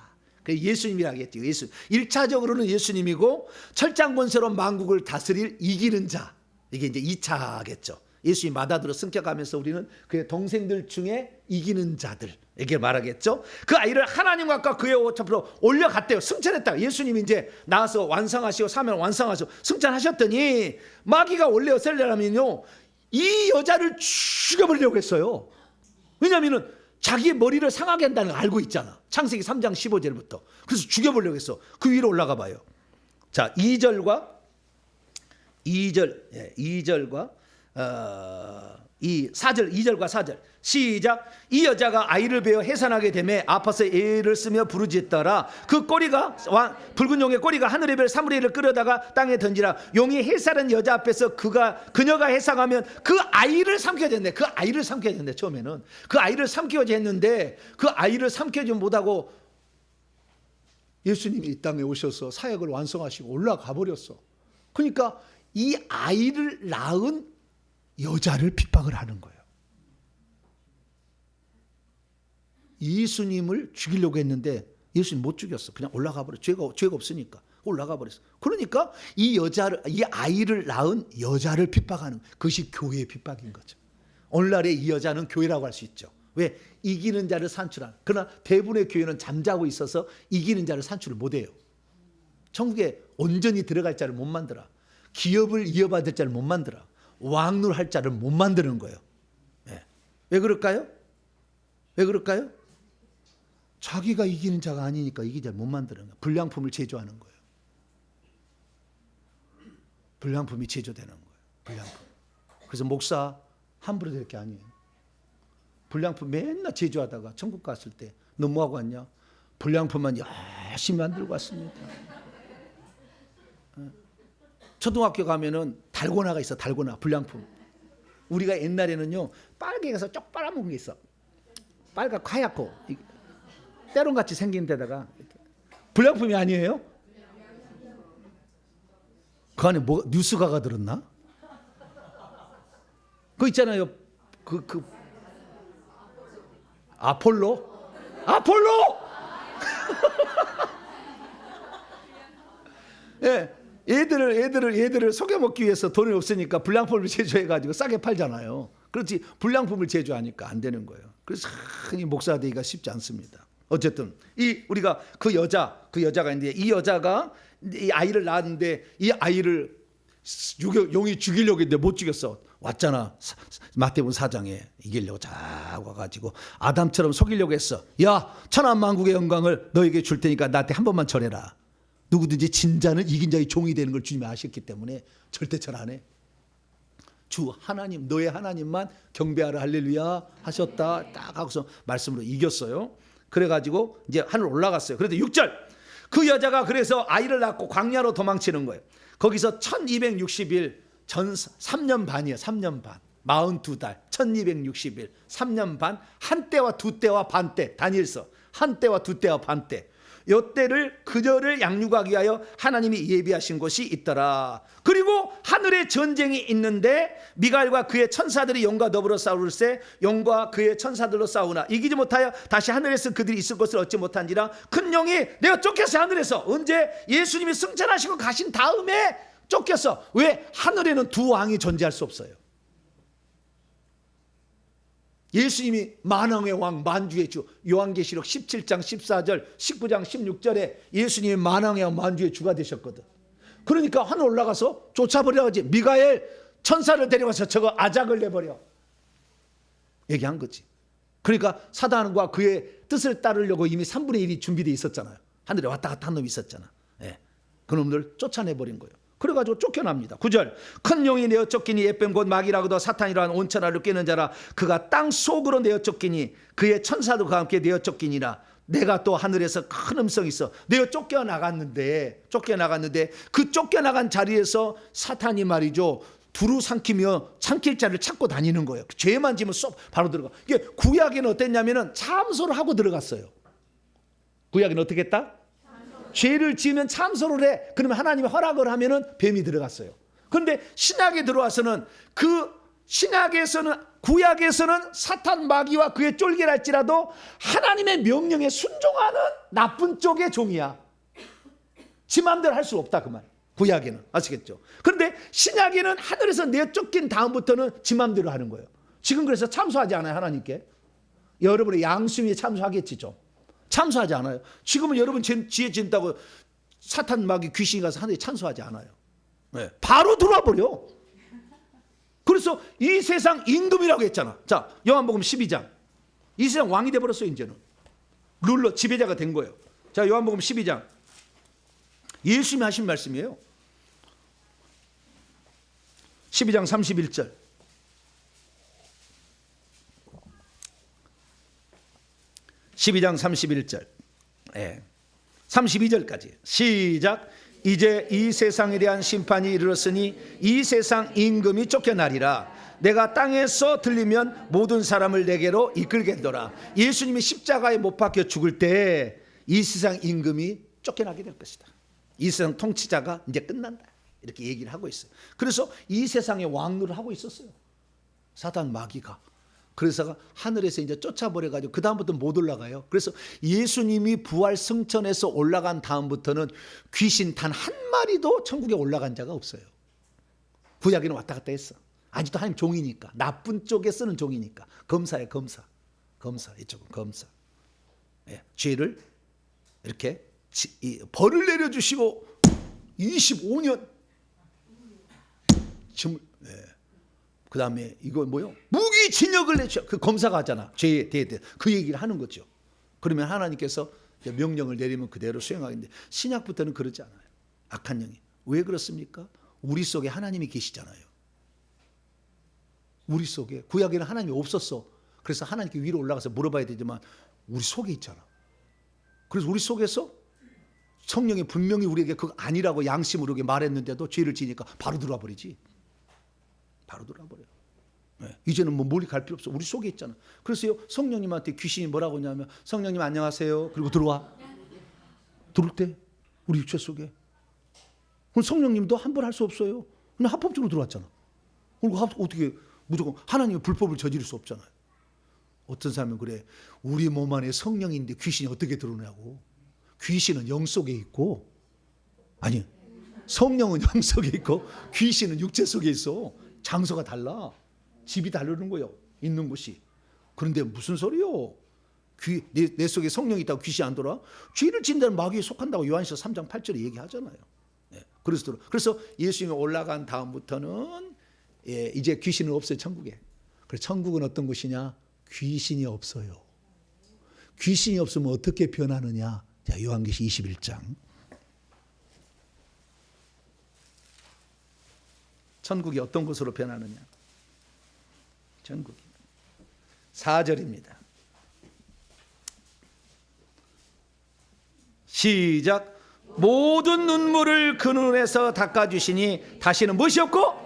S1: 그 예수님이라고 했죠. 예수. 1차적으로는 예수님이고 철장 권세로 만국을 다스릴 이기는 자. 이게 이제 2차겠죠. 예수님 마다들어 승격하면서 우리는 그의 동생들 중에 이기는 자들에게 말하겠죠. 그 아이를 하나님과 그의 오차로 올려갔대요. 승천했다. 예수님이 이제 나와서 완성하시고 사명 완성하시고 승천하셨더니 마귀가 원래 어떻게 하려면요, 이 여자를 죽여버리려고 했어요. 왜냐하면 자기의 머리를 상하게 한다는 걸 알고 있잖아. 창세기 3장 15절부터. 그래서 죽여보려고 했어. 그 위로 올라가 봐요. 자, 2절과 이 4절 2절과 4절 시작. 이 여자가 아이를 베어 해산하게 되매 아파서 애를 쓰며 부르짖더라. 그 꼬리가 붉은 용의 꼬리가 하늘의 별 사무리를 끌어다가 땅에 던지라. 용이 해산한 여자 앞에서 그녀가 해상하면 그 아이를 삼켜야 된대. 그 아이를 삼켜야 된대. 처음에는 그 아이를 삼켜야지 했는데 그 아이를 삼켜지 못하고 예수님이 이 땅에 오셔서 사역을 완성하시고 올라가 버렸어. 그러니까 이 아이를 낳은 여자를 핍박을 하는 거예요. 예수님을 죽이려고 했는데 예수님 못 죽였어. 그냥 올라가 버렸어. 죄가 없으니까 올라가 버렸어. 그러니까 이 아이를 낳은 여자를 핍박하는 그것이 교회의 핍박인 거죠. 오늘날의 이 여자는 교회라고 할 수 있죠. 왜? 이기는 자를 산출하는. 그러나 대부분의 교회는 잠자고 있어서 이기는 자를 산출을 못해요. 천국에 온전히 들어갈 자를 못 만들어. 기업을 이어받을 자를 못 만들어. 왕노할 자를 못 만드는 거예요. 네. 왜 그럴까요? 자기가 이기는 자가 아니니까 이기는 자를 못 만드는 거예요. 불량품을 제조하는 거예요. 불량품이 제조되는 거예요. 불량품. 그래서 목사 함부로 될 게 아니에요. 불량품 맨날 제조하다가 천국 갔을 때 너 뭐하고 왔냐? 불량품만 열심히 만들고 왔습니다. 초등학교 가면은 달고나가 있어. 달고나 불량품. 우리가 옛날에는요 빨개서 쪽 빨아먹은 게 있어. 빨갛고 하얗고 때론같이 생긴 데다가 불량품이 아니에요? 그 안에 뭐 뉴스가가 들었나? 그거 있잖아요. 그 아폴로? 예. 얘들을 속여 먹기 위해서 돈이 없으니까 불량품을 제조해가지고 싸게 팔잖아요. 그렇지 불량품을 제조하니까 안 되는 거예요. 그래서 이 목사 되기가 쉽지 않습니다. 어쨌든 우리가 그 여자가 있는데 이 여자가 이 아이를 낳았는데 이 아이를 용이 죽이려고 했는데 못 죽였어. 왔잖아. 마태복음 4장에 이기려고 자 와가지고 아담처럼 속이려고 했어. 야 천하만국의 영광을 너에게 줄 테니까 나한테 한 번만 절해라. 누구든지 진자는 이긴 자의 종이 되는 걸 주님이 아셨기 때문에 절대 절 안 해. 주 하나님 너의 하나님만 경배하라 할렐루야 하셨다 딱 하고서 말씀으로 이겼어요. 그래가지고 이제 하늘 올라갔어요. 그래도 6절 그 여자가 그래서 아이를 낳고 광야로 도망치는 거예요. 거기서 1260일 전 3년 반이에요. 3년 반 42달 1260일 3년 반 한때와 두때와 반때 다니엘서 한때와 두때와 반때 요때를 그녀를 양육하기 위하여 하나님이 예비하신 곳이 있더라. 그리고 하늘에 전쟁이 있는데 미갈과 그의 천사들이 용과 더불어 싸울세 용과 그의 천사들로 싸우나 이기지 못하여 다시 하늘에서 그들이 있을 것을 얻지 못한지라 큰 용이 내가 쫓겨서 하늘에서 언제 예수님이 승천하시고 가신 다음에 쫓겼어. 왜? 하늘에는 두 왕이 존재할 수 없어요. 예수님이 만왕의 왕, 만주의 주, 요한계시록 17장 14절 19장 16절에 예수님이 만왕의 왕, 만주의 주가 되셨거든. 그러니까 하늘 올라가서 쫓아버리라고 하지. 미가엘 천사를 데려가서 저거 아작을 내버려 얘기한 거지. 그러니까 사단과 그의 뜻을 따르려고 이미 3분의 1이 준비되어 있었잖아요. 하늘에 왔다 갔다 한 놈이 있었잖아. 예. 그놈들 쫓아내버린 거예요. 그래가지고 쫓겨납니다. 9절 큰 용이 내어 쫓기니 에뱀 곧 마귀라고도 사탄이라는 온천하를 꿰는 자라. 그가 땅 속으로 내어 쫓기니 그의 천사도 그와 함께 내어 쫓기니라. 내가 또 하늘에서 큰 음성이 있어. 내어 쫓겨나갔는데 그 쫓겨나간 자리에서 사탄이 말이죠, 두루 삼키며 참킬 자를 찾고 다니는 거예요. 죄만 지면 쏙 바로 들어가. 이게 구약에는 어땠냐면은 참소를 하고 들어갔어요. 구약에는 어떻게 했다? 죄를 지으면 참소를 해. 그러면 하나님이 허락을 하면은 뱀이 들어갔어요. 그런데 신약에 들어와서는 구약에서는 사탄 마귀와 그의 쫄개랄지라도 하나님의 명령에 순종하는 나쁜 쪽의 종이야. 지 마음대로 할 수 없다 그 말. 구약에는 아시겠죠? 그런데 신약에는 하늘에서 내어 쫓긴 다음부터는 지 마음대로 하는 거예요. 지금 그래서 참소하지 않아요 하나님께. 여러분의 양심에 참소하겠지 좀. 참소하지 않아요. 지금은 여러분 지혜 진다고 사탄 마귀 귀신이 가서 하늘에 참소하지 않아요. 네. 바로 들어와 버려. 그래서 이 세상 임금이라고 했잖아. 자, 요한복음 12장. 이 세상 왕이 돼버렸어요 이제는. 룰러 지배자가 된 거예요. 자, 요한복음 12장. 예수님이 하신 말씀이에요. 12장 31절. 12장 31절. 32절까지. 시작. 이제 이 세상에 대한 심판이 이르렀으니 이 세상 임금이 쫓겨나리라. 내가 땅에서 들리면 모든 사람을 내게로 이끌겠노라. 예수님이 십자가에 못 박혀 죽을 때 이 세상 임금이 쫓겨나게 될 것이다. 이 세상 통치자가 이제 끝난다. 이렇게 얘기를 하고 있어요. 그래서 이 세상에 왕노를 하고 있었어요. 사단 마귀가. 그래서 하늘에서 이제 쫓아버려가지고 그 다음부터 못 올라가요. 그래서 예수님이 부활 승천해서 올라간 다음부터는 귀신 단 한 마리도 천국에 올라간 자가 없어요. 구약에는 왔다 갔다 했어. 아직도 하나님 종이니까. 나쁜 쪽에 쓰는 종이니까. 검사예요, 검사. 검사, 이쪽은 검사. 예, 죄를 이렇게 벌을 내려주시고 25년 그 다음에 이거 뭐요? 무기징역을 내죠. 그 검사가 하잖아. 죄에 대해 그 얘기를 하는 거죠. 그러면 하나님께서 명령을 내리면 그대로 수행하겠는데 신약부터는 그러지 않아요. 악한 영이. 왜 그렇습니까? 우리 속에 하나님이 계시잖아요. 우리 속에. 구약에는 하나님이 없었어. 그래서 하나님께 위로 올라가서 물어봐야 되지만 우리 속에 있잖아. 그래서 우리 속에서 성령이 분명히 우리에게 그거 아니라고 양심으로 말했는데도 죄를 지니까 바로 들어와 버리지. 바로 들어와 버려요. 네. 이제는 뭐 멀리 갈 필요 없어. 우리 속에 있잖아. 그래서요, 성령님한테 귀신이 뭐라고 하냐면 성령님 안녕하세요. 그리고 들어와. 들어올 때 우리 육체 속에. 그럼 성령님도 함부로 할 수 없어요. 그냥 합법적으로 들어왔잖아. 그리고 어떻게 무조건 하나님의 불법을 저지를 수 없잖아요. 어떤 사람은 그래. 우리 몸 안에 성령인데 귀신이 어떻게 들어오냐고. 귀신은 영 속에 있고, 아니 성령은 영 속에 있고 귀신은 육체 속에 있어. 장소가 달라. 집이 다르는 거예요. 있는 곳이. 그런데 무슨 소리요? 내 속에 성령이 있다고 귀신이 안 돌아? 죄를 짓는 마귀에 속한다고 요한서 3장 8절에 얘기하잖아요. 네. 그래서 예수님이 올라간 다음부터는 이제 귀신은 없어요. 천국에. 그래서 천국은 어떤 곳이냐? 귀신이 없어요. 귀신이 없으면 어떻게 변하느냐? 자, 요한계시 21장. 천국이 어떤 곳으로 변하느냐? 천국이 4절입니다. 시작. 모든 눈물을 그 눈에서 닦아주시니 다시는 무엇이 없고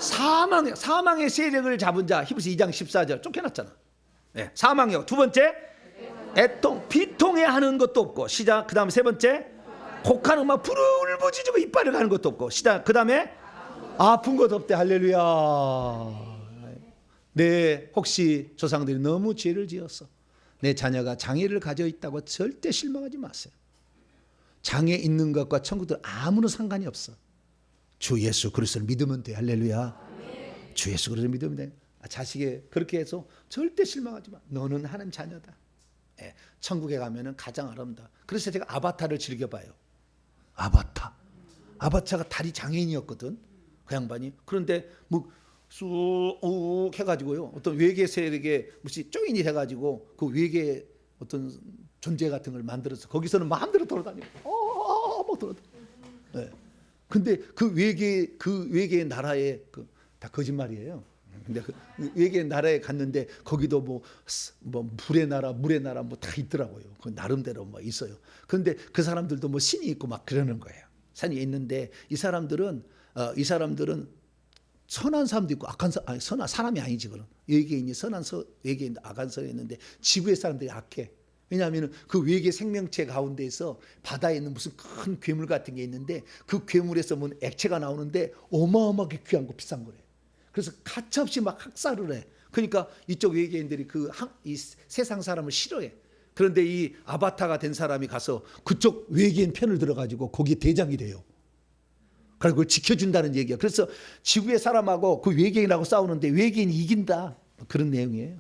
S1: 사망의 세력을 잡은 자. 히브리서 2장 14절 쫓겨났잖아. 네, 사망이요. 두 번째 애통, 비통해 하는 것도 없고. 시작. 그 다음 세 번째 곡하는 막 부르부지고 이빨을 가는 것도 없고. 시작. 그 다음에 아픈 것 없대. 할렐루야. 네, 혹시 조상들이 너무 죄를 지었어. 내 자녀가 장애를 가져 있다고 절대 실망하지 마세요. 장애 있는 것과 천국들 아무런 상관이 없어. 주 예수 그리스도를 믿으면 돼. 할렐루야. 주 예수 그리스도를 믿으면 돼. 자식이 그렇게 해서 절대 실망하지 마. 너는 하나님 자녀다. 예, 천국에 가면은 가장 아름다워. 그래서 제가 아바타를 즐겨봐요. 아바타가 다리 장애인이었거든. 그 양반이. 그런데 뭐 쑥 해가지고요. 어떤 외계 세력에 무슨 조인이 해가지고 그 외계 어떤 존재 같은 걸 만들어서 거기서는 마음대로 돌아다니고, 막 돌아다니고. 네. 근데 그 외계 나라에 다 거짓말이에요. 근데 그 외계 나라에 갔는데 거기도 뭐 물의 나라 뭐 다 있더라고요. 그 나름대로 뭐 있어요. 그런데 그 사람들도 뭐 신이 있고 막 그러는 거예요. 신이 있는데 이 사람들은 선한 사람도 있고 악한 선한 사람이 아니지. 그럼 외계인이 선한 외계인 악한 선이 있는데 지구의 사람들이 악해. 왜냐하면 그 외계 생명체 가운데에서 바다에 있는 무슨 큰 괴물 같은 게 있는데 그 괴물에서 뭐 액체가 나오는데 어마어마하게 귀한 거 비싼 거래. 그래서 가차없이 막 학살을 해. 그러니까 이쪽 외계인들이 이 세상 사람을 싫어해. 그런데 이 아바타가 된 사람이 가서 그쪽 외계인 편을 들어가지고 거기 대장이 돼요. 그리고 그걸 지켜준다는 얘기야. 그래서 지구의 사람하고 그 외계인하고 싸우는데 외계인이 이긴다. 그런 내용이에요.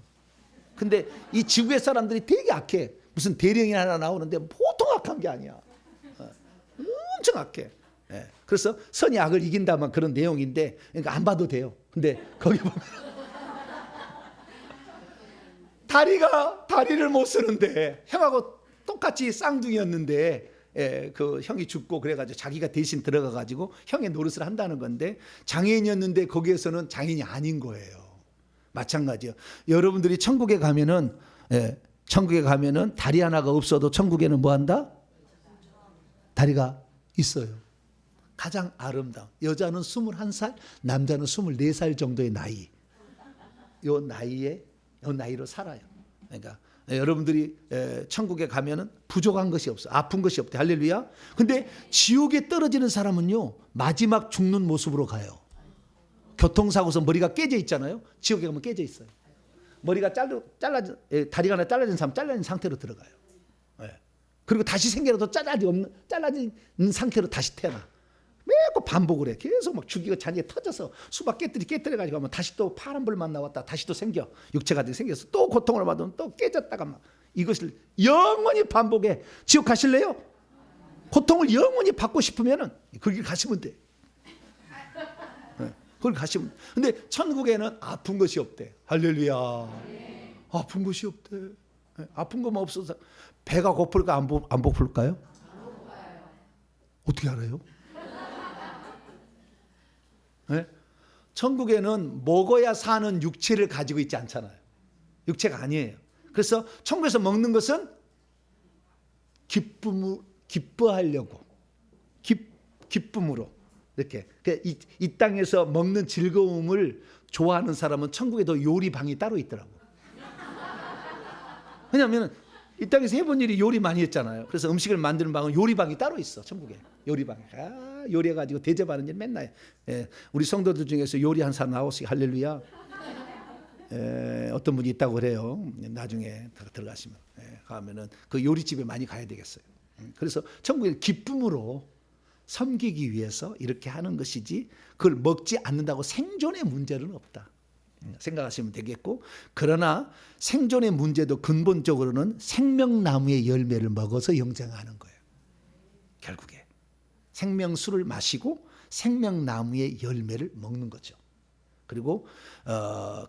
S1: 근데 이 지구의 사람들이 되게 악해. 무슨 대령이 하나 나오는데 보통 악한 게 아니야. 엄청 악해. 예. 그래서 선이 악을 이긴다만 그런 내용인데, 그러니까 안 봐도 돼요. 근데 거기 보면 다리를 못 쓰는데 형하고 똑같이 쌍둥이였는데 그 형이 죽고 그래가지고 자기가 대신 들어가가지고 형의 노릇을 한다는 건데 장애인이었는데 거기에서는 장애인이 아닌 거예요. 마찬가지요. 여러분들이 천국에 가면은 다리 하나가 없어도 천국에는 뭐 한다? 다리가 있어요. 가장 아름다운 여자는 21살, 남자는 24살 정도의 나이. 요 나이로 살아요. 그러니까 여러분들이 천국에 가면은 부족한 것이 없어. 아픈 것이 없대. 할렐루야. 근데 지옥에 떨어지는 사람은요, 마지막 죽는 모습으로 가요. 교통사고에서 머리가 깨져 있잖아요. 지옥에 가면 깨져 있어요. 머리가 다리가 하나 잘라진 사람 잘라진 상태로 들어가요. 그리고 다시 생겨도 잘라진 상태로 다시 태어나. 매고 반복을 해. 계속 막 죽이고 잔디에 터져서 수박 깨뜨려가지고 하면 다시 또 파란불만 나왔다. 다시 또 생겨. 육체가 생겨서 또 고통을 받으면 또 깨졌다가 막 이것을 영원히 반복해. 지옥 가실래요? 고통을 영원히 받고 싶으면은 거기 가시면 돼. 거기 가시면. 근데 천국에는 아픈 것이 없대. 할렐루야. 아픈 것이 없대. 아픈 것만 없어서 배가 고플까 안 고플까요? 어떻게 알아요? 네? 천국에는 먹어야 사는 육체를 가지고 있지 않잖아요. 육체가 아니에요. 그래서 천국에서 먹는 것은 기뻐하려고 기쁨으로 이렇게 이 땅에서 먹는 즐거움을 좋아하는 사람은 천국에도 요리방이 따로 있더라고. 왜냐하면 이 땅에서 해본 일이 요리 많이 했잖아요. 그래서 음식을 만드는 방은 요리방이 따로 있어. 천국에 요리방에 요리해가지고 대접하는 일 맨날. 우리 성도들 중에서 요리한 사람 나오시. 할렐루야. 어떤 분이 있다고 그래요. 나중에 들어가시면 가면은 그 요리집에 많이 가야 되겠어요. 그래서 천국에 기쁨으로 섬기기 위해서 이렇게 하는 것이지 그걸 먹지 않는다고 생존의 문제는 없다. 생각하시면 되겠고, 그러나 생존의 문제도 근본적으로는 생명나무의 열매를 먹어서 영생하는 거예요. 결국에 생명수를 마시고 생명나무의 열매를 먹는 거죠. 그리고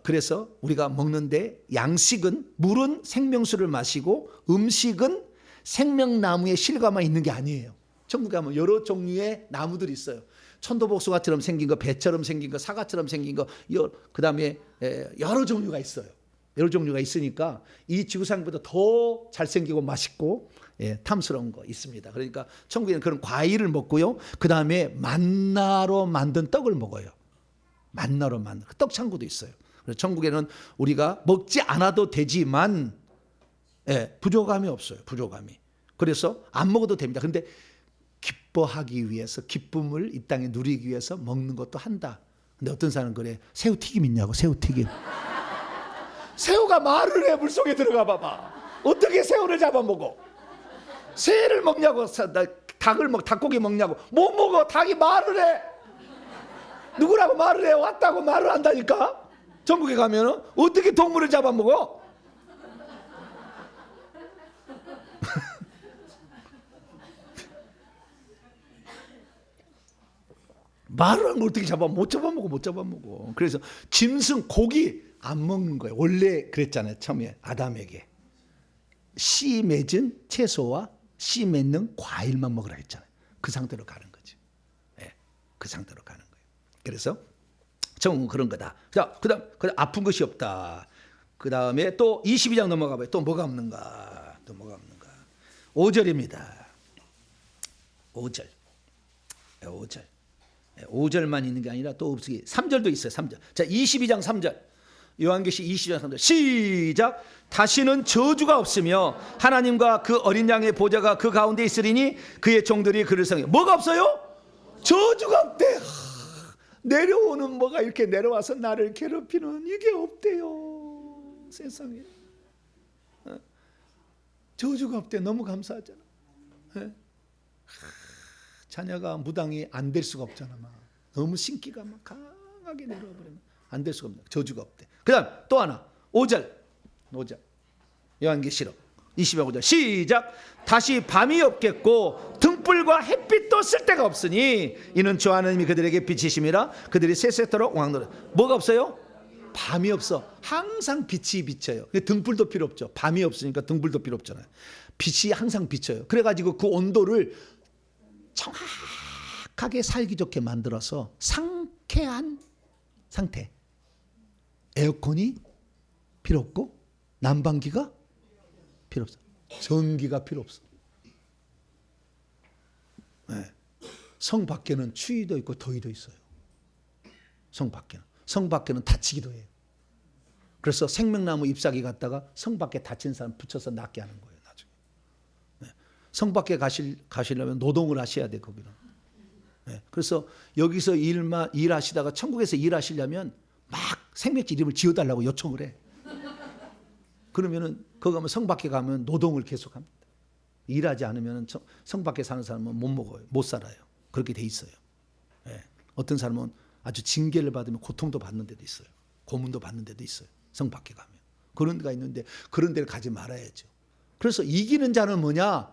S1: 그래서 우리가 먹는데 양식은 물은 생명수를 마시고 음식은 생명나무의 실과만 있는 게 아니에요. 천국에 가면 여러 종류의 나무들이 있어요. 천도복숭아처럼 생긴 거, 배처럼 생긴 거, 사과처럼 생긴 거, 그 다음에 여러 종류가 있어요. 여러 종류가 있으니까 이 지구상보다 더 잘생기고 맛있고 탐스러운 거 있습니다. 그러니까 천국에는 그런 과일을 먹고요. 그 다음에 만나로 만든 떡을 먹어요. 만나로 만든 떡 창고도 있어요. 그래서 천국에는 우리가 먹지 않아도 되지만 부족함이 없어요. 부족함이. 그래서 안 먹어도 됩니다. 근데 기뻐하기 위해서, 기쁨을 이 땅에 누리기 위해서 먹는 것도 한다. 근데 어떤 사람은 그래. 새우튀김 있냐고. 새우튀김. 새우가 말을 해. 물속에 들어가 봐봐. 어떻게 새우를 잡아먹어? 새를 먹냐고. 닭고기 먹냐고. 못 먹어. 닭이 말을 해. 누구라고 말을 해? 왔다고 말을 한다니까. 전국에 가면은 어떻게 동물을 잡아먹어? 말을 하면 어떻게 못 잡아먹어. 그래서 짐승, 고기 안 먹는 거예요. 원래 그랬잖아요. 처음에 아담에게 씨 맺은 채소와 씨 맺는 과일만 먹으라 했잖아요. 그 상태로 가는 거지. 네, 그 상태로 가는 거예요. 그래서 정은 그런 거다. 그다음 아픈 것이 없다. 그 다음에 또 22장 넘어가 봐요. 또 뭐가 없는가? 5절입니다. 5절. 5절만 있는 게 아니라 또 없으기 3절도 있어요. 3절. 자, 22장 3절. 요한계시 22장 3절. 시작. 다시는 저주가 없으며 하나님과 그 어린 양의 보좌가 그 가운데 있으리니 그의 종들이 그를 섬겨. 뭐가 없어요? 저주가 없대. 내려오는 뭐가 이렇게 내려와서 나를 괴롭히는 이게 없대요. 세상에. 저주가 없대. 너무 감사하잖아. 자녀가 무당이 안 될 수가 없잖아. 막. 너무 신기가 막 강하게 내려와 버리면 안 될 수가 없네. 저주가 없대. 그다음 또 하나 5절 요한계시록 25절 시작. 다시 밤이 없겠고 등불과 햇빛도 쓸 데가 없으니 이는 주 하나님이 그들에게 빛이심이라 그들이 세세토록 왕노래. 뭐가 없어요? 밤이 없어. 항상 빛이 비쳐요. 등불도 필요 없죠. 밤이 없으니까 등불도 필요 없잖아요. 빛이 항상 비쳐요. 그래가지고 그 온도를 정확하게 살기 좋게 만들어서 상쾌한 상태. 에어컨이 필요 없고 난방기가 필요 없어. 전기가 필요 없어. 네. 성 밖에는 추위도 있고 더위도 있어요. 성 밖에는 다치기도 해요. 그래서 생명나무 잎사귀 갖다가 성 밖에 다친 사람 붙여서 낫게 하는 거예요. 나중에. 네. 성 밖에 가시려면 노동을 하셔야 돼. 거기는. 네. 그래서 여기서 일하시다가 천국에서 일하시려면 막 생명체 이름을 지어달라고 요청을 해. 그러면은 거기 가면 성 밖에 가면 노동을 계속합니다. 일하지 않으면 성 밖에 사는 사람은 못 먹어요. 못 살아요. 그렇게 돼 있어요. 네. 어떤 사람은 아주 징계를 받으면 고통도 받는 데도 있어요. 고문도 받는 데도 있어요. 성 밖에 가면. 그런 데가 있는데 그런 데를 가지 말아야죠. 그래서 이기는 자는 뭐냐?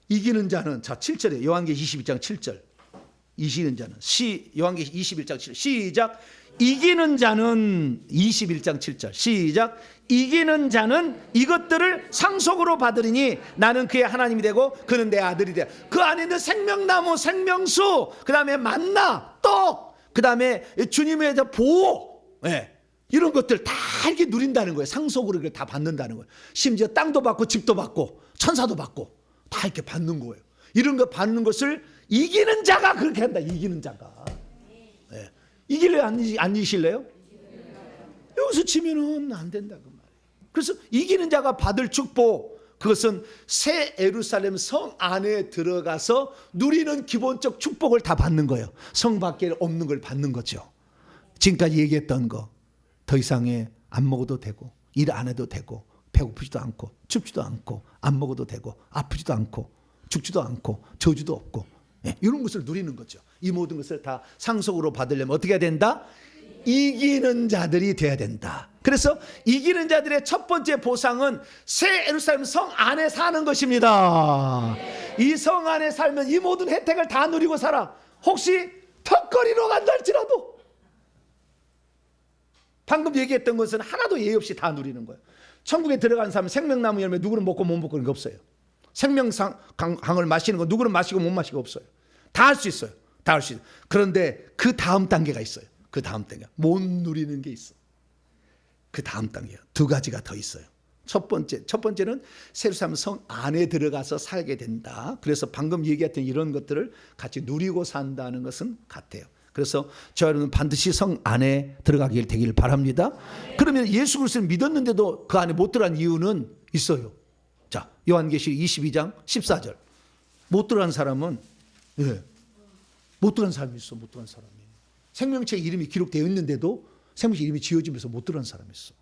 S1: 이기는 자는 자 7절에 요한계시 22장 7절. 이기는 자는 요한계시 21장 7절 시작. 이기는 자는 21장 7절 시작. 이기는 자는 이것들을 상속으로 받으리니 나는 그의 하나님이 되고 그는 내 아들이 돼. 그 안에 있는 생명나무, 생명수, 그 다음에 만나, 떡, 그 다음에 주님의 보호, 네. 이런 것들 다 이렇게 누린다는 거예요. 상속으로 이걸 다 받는다는 거예요. 심지어 땅도 받고 집도 받고 천사도 받고 다 이렇게 받는 거예요. 이런 거 받는 것을 이기는 자가 그렇게 한다. 이기는 자가. 네. 이길래요? 안 이기실래요? 여기서 지면은 안 된다 그 말이에요. 그래서 이기는 자가 받을 축복, 그것은 새 예루살렘 성 안에 들어가서 누리는 기본적 축복을 다 받는 거예요. 성 밖에 없는 걸 받는 거죠. 지금까지 얘기했던 거 더 이상에 안 먹어도 되고 일 안 해도 되고 배고프지도 않고 춥지도 않고 안 먹어도 되고 아프지도 않고 죽지도 않고 저주도 없고, 네, 이런 것을 누리는 거죠. 이 모든 것을 다 상속으로 받으려면 어떻게 해야 된다? 이기는 자들이 돼야 된다. 그래서 이기는 자들의 첫 번째 보상은 새 예루살렘 성 안에 사는 것입니다. 이 성 안에 살면 이 모든 혜택을 다 누리고 살아. 혹시 턱걸이로 간다 할지라도 방금 얘기했던 것은 하나도 예의 없이 다 누리는 거예요. 천국에 들어간 사람은 생명나무 열매 누구는 먹고 못 먹고 그런 게 없어요. 생명강을 마시는 거 누구는 마시고 못 마시고 없어요. 다 할 수 있어요. 다 할 수 있어요. 그런데 그 다음 단계가 있어요. 그 다음 단계 못 누리는 게 있어. 그 다음 단계가 두 가지가 더 있어요. 첫 번째는 예루살렘 성 안에 들어가서 살게 된다. 그래서 방금 얘기했던 이런 것들을 같이 누리고 산다는 것은 같아요. 그래서 저희는 반드시 성 안에 들어가길 되기를 바랍니다. 그러면 예수 그리스도를 믿었는데도 그 안에 못 들어간 이유는 있어요. 자, 요한계시 22장 14절. 못 들어간 사람은 못 들어간 사람이 있어. 못 들어간 사람이. 생명체 이름이 기록되어 있는데도 생명체 이름이 지어지면서 못 들어간 사람이 있어.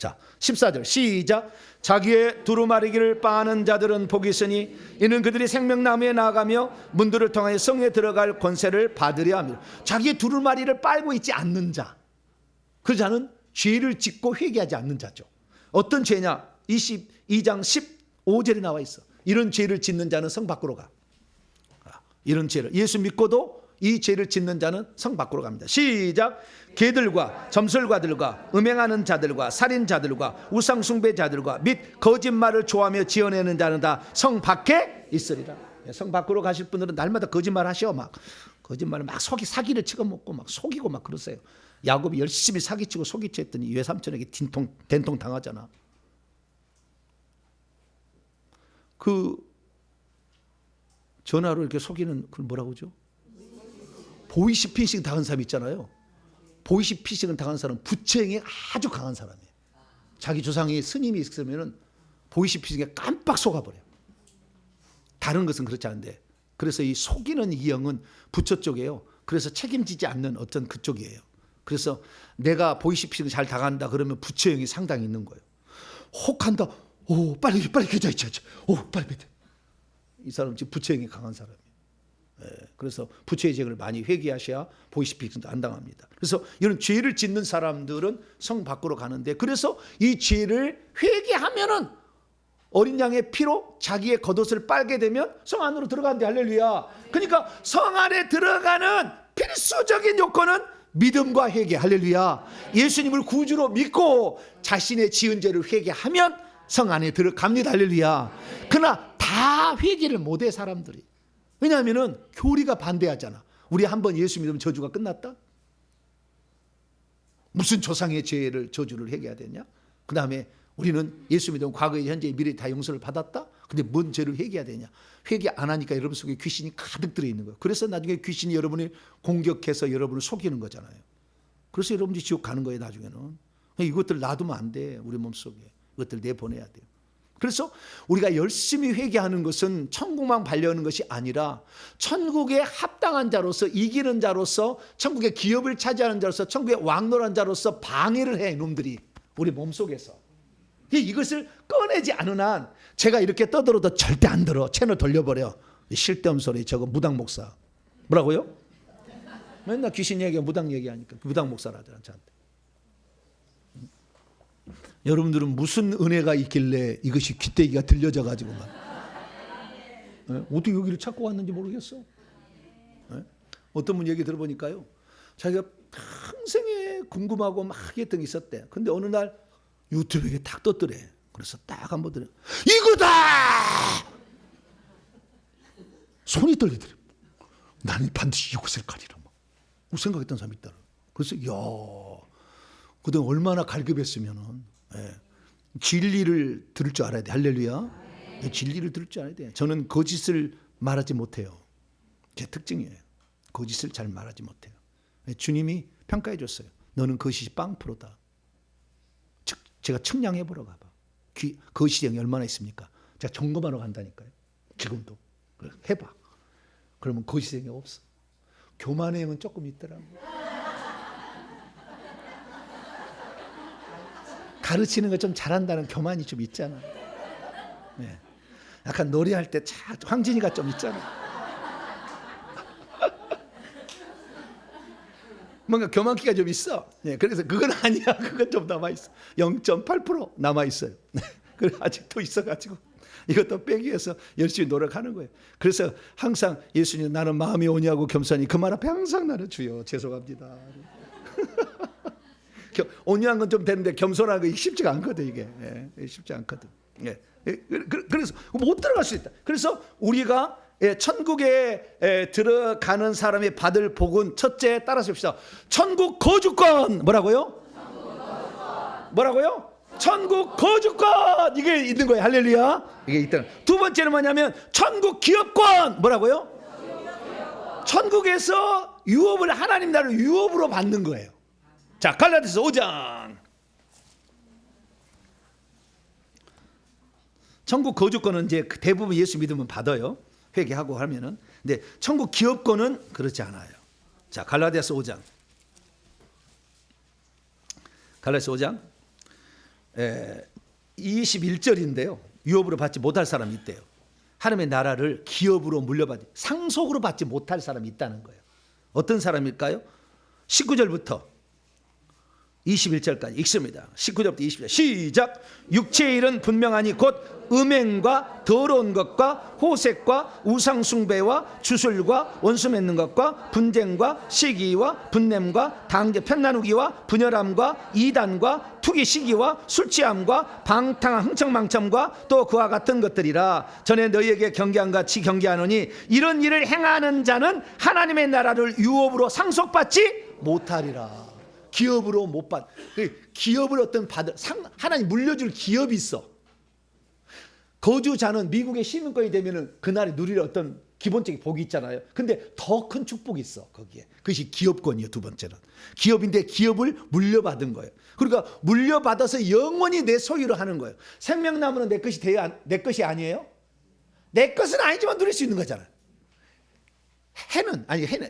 S1: 자, 14절 시작. 자기의 두루마리기를 빠는 자들은 복이 있으니 이는 그들이 생명나무에 나아가며 문들을 통하여 성에 들어갈 권세를 받으려 합니다. 자기의 두루마리를 빨고 있지 않는 자, 그 자는 죄를 짓고 회개하지 않는 자죠. 어떤 죄냐? 22장 15절에 나와 있어. 이런 죄를 짓는 자는 성 밖으로 가. 이런 죄를 예수 믿고도 이 죄를 짓는 자는 성 밖으로 갑니다. 시작. 개들과 점술가들과 음행하는 자들과 살인자들과 우상숭배자들과 및 거짓말을 좋아하며 지어내는 자는 다 성 밖에 있으리라. 성 밖으로 가실 분들은 날마다 거짓말 하셔. 막 거짓말을 막 사기를 치고 먹고 막 속이고 막 그러세요. 야곱이 열심히 사기치고 속이치 했더니 외삼촌에게 된통 당하잖아. 그 전화로 이렇게 속이는 그걸 뭐라고 하죠? 보이스피싱 당한 사람 있잖아요. 보이스피싱을 당한 사람은 부채행이 아주 강한 사람이에요. 자기 조상이 스님이 있으면 보이스피싱에 깜빡 속아버려요. 다른 것은 그렇지 않은데, 그래서 이 속이는 이 영은 부처 쪽이에요. 그래서 책임지지 않는 어떤 그쪽이에요. 그래서 내가 보이스피싱 잘 당한다 그러면 부채행이 상당히 있는 거예요. 혹한다. 오, 빨리 계좌이체. 오, 빨리. 이 사람 지금 부채행이 강한 사람이에요. 그래서 부채의 죄를 많이 회개하셔야 보이스피싱도 안 당합니다. 그래서 이런 죄를 짓는 사람들은 성 밖으로 가는데, 그래서 이 죄를 회개하면은 어린 양의 피로 자기의 겉옷을 빨게 되면 성 안으로 들어간대. 할렐루야. 그러니까 성 안에 들어가는 필수적인 요건은 믿음과 회개. 할렐루야. 예수님을 구주로 믿고 자신의 지은 죄를 회개하면 성 안에 들어갑니다. 할렐루야. 그러나 다 회개를 못해 사람들이. 왜냐하면 교리가 반대하잖아. 우리 한번 예수 믿으면 저주가 끝났다? 무슨 조상의 죄를 저주를 회개해야 되냐? 그 다음에 우리는 예수 믿으면 과거에 현재 미래에 다 용서를 받았다? 근데 뭔 죄를 회개해야 되냐? 회개 안 하니까 여러분 속에 귀신이 가득 들어있는 거예요. 그래서 나중에 귀신이 여러분을 공격해서 여러분을 속이는 거잖아요. 그래서 여러분들이 지옥 가는 거예요. 나중에는. 이것들 놔두면 안 돼. 우리 몸속에. 이것들 내보내야 돼요. 그래서 우리가 열심히 회개하는 것은 천국만 발려하는 것이 아니라 천국에 합당한 자로서, 이기는 자로서, 천국의 기업을 차지하는 자로서, 천국의 왕노란 자로서 방해를 해. 놈들이 우리 몸속에서. 이것을 꺼내지 않은 한 제가 이렇게 떠들어도 절대 안 들어. 채널 돌려버려. 쓸데없는 소리. 저거 무당 목사. 뭐라고요? 맨날 귀신 얘기하고 무당 얘기하니까 무당 목사라잖아. 저한테. 여러분들은 무슨 은혜가 있길래 이것이 귀때기가 들려져 가지고 막 어떻게 여기를 찾고 왔는지 모르겠어. 어떤 분 얘기 들어보니까요, 자기가 평생에 궁금하고 막 했던 게 있었대. 근데 어느 날 유튜브에 딱 떴더래. 그래서 딱 한번 들어, 이거다! 손이 떨리더래. 나는 반드시 이곳을 가리라. 막 생각했던 사람이 있다. 그래서 그동안 얼마나 갈급했으면은. 진리를 들을 줄 알아야 돼. 할렐루야. 진리를 들을 줄 알아야 돼. 저는 거짓을 말하지 못해요. 제 특징이에요. 거짓을 잘 말하지 못해요. 주님이 평가해 줬어요. 너는 거짓이 0%다. 제가 측량해 보러 가봐. 거짓이 영이 얼마나 있습니까? 제가 점검하러 간다니까요. 지금도. 해봐. 그러면 거짓의 영이 없어. 교만의 영은 조금 있더라고. 가르치는 거 좀 잘한다는 교만이 좀 있잖아. 네. 약간 노래할 때 황진이가 좀 있잖아. 뭔가 교만기가 좀 있어. 네. 그래서 그건 아니야. 그건 좀 남아있어. 0.8% 남아있어요. 그래 아직도 있어가지고 이것도 빼기 위해서 열심히 노력하는 거예요. 그래서 항상 예수님 나는 마음이 오냐고 겸손히 그 말 앞에 항상 나는 주여 죄송합니다. 온유한 건 좀 되는데 겸손한 거 쉽지가 않거든. 이게 쉽지 않거든. 그래서 못 들어갈 수 있다. 그래서 우리가 천국에 들어가는 사람이 받을 복은 첫째 따라서 봅시다. 천국 거주권. 뭐라고요? 뭐라고요? 천국 거주권. 이게 있는 거예요. 할렐루야. 이게 있다. 두 번째는 뭐냐면 천국 기업권. 뭐라고요? 천국에서 유업을 하나님 나라를 유업으로 받는 거예요. 자, 갈라디아서 5장. 천국 거주권은 이제 대부분 예수 믿으면 받아요. 회개하고 하면은. 근데 천국 기업권은 그렇지 않아요. 자, 갈라디아서 5장. 갈라디아서 5장. 21절인데요. 유업으로 받지 못할 사람이 있대요. 하나님의 나라를 기업으로 물려받지, 상속으로 받지 못할 사람이 있다는 거예요. 어떤 사람일까요? 19절부터 21절까지 읽습니다. 19절부터 20절 시작. 육체의 일은 분명하니 곧 음행과 더러운 것과 호색과 우상숭배와 주술과 원수 맺는 것과 분쟁과 시기와 분냄과 당제 편나누기와 분열함과 이단과 투기 시기와 술취함과 방탕한 흥청망청과 또 그와 같은 것들이라. 전에 너희에게 경계한 같이 경계하노니 이런 일을 행하는 자는 하나님의 나라를 유업으로 상속받지 못하리라. 기업으로 못 받. 기업을 어떤 받을 하나님 물려줄 기업이 있어. 거주자는 미국의 시민권이 되면은 그날에 누릴 어떤 기본적인 복이 있잖아요. 근데 더 큰 축복이 있어 거기에. 그것이 기업권이에요. 두 번째는 기업인데 기업을 물려받은 거예요. 그러니까 물려받아서 영원히 내 소유로 하는 거예요. 생명나무는 내 것이 내 것이 아니에요. 내 것은 아니지만 누릴 수 있는 거잖아요. 해는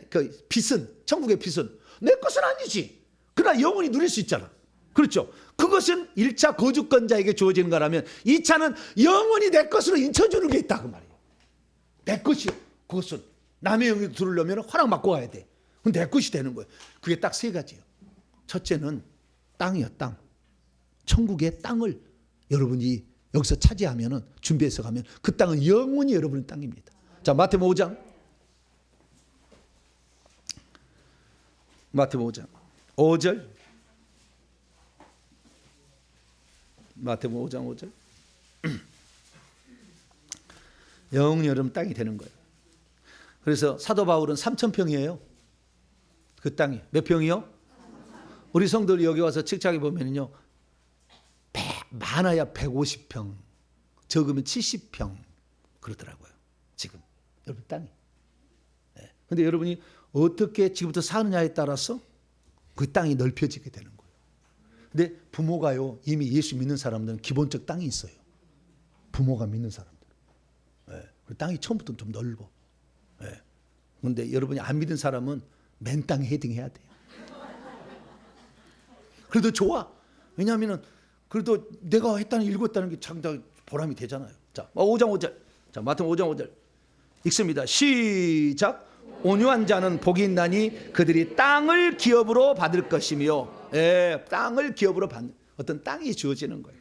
S1: 그 빚은 천국의 빚은 내 것은 아니지. 그러나 영원히 누릴 수 있잖아. 그렇죠. 그것은 1차 거주권자에게 주어지는 거라면 2차는 영원히 내 것으로 인쳐주는 게 있다 그 말이에요. 내 것이요. 그것은 남의 영역에 들으려면 허락받고 가야 돼. 그럼 내 것이 되는 거예요. 그게 딱 세 가지예요. 첫째는 땅이요. 땅. 천국의 땅을 여러분이 여기서 차지하면 준비해서 가면 그 땅은 영원히 여러분의 땅입니다. 자, 마태복음 5장. 마태복음 5장 5절. 마태복음 5장 5절. 영원히 여러분 땅이 되는 거예요. 그래서 사도 바울은 3,000평이에요. 그 땅이 몇 평이요? 우리 성도들이 여기 와서 측정해 보면요, 많아야 150평, 적으면 70평 그러더라고요. 지금 여러분 땅이. 그런데 여러분이 어떻게 지금부터 사느냐에 따라서 그 땅이 넓혀지게 되는 거예요. 근데 부모가요, 이미 예수 믿는 사람들은 기본적 땅이 있어요. 부모가 믿는 사람들. 땅이 처음부터 좀 넓어. 그런데 여러분이 안 믿는 사람은 맨 땅에 헤딩해야 돼요. 그래도 좋아. 왜냐하면 그래도 내가 했다는 읽었다는 게 상당히 보람이 되잖아요. 자, 5장 5절. 자, 마태복음 5장 5절 읽습니다. 시작. 온유한 자는 복이 있나니 그들이 땅을 기업으로 받을 것이며, 땅을 기업으로 받는 어떤 땅이 주어지는 거예요.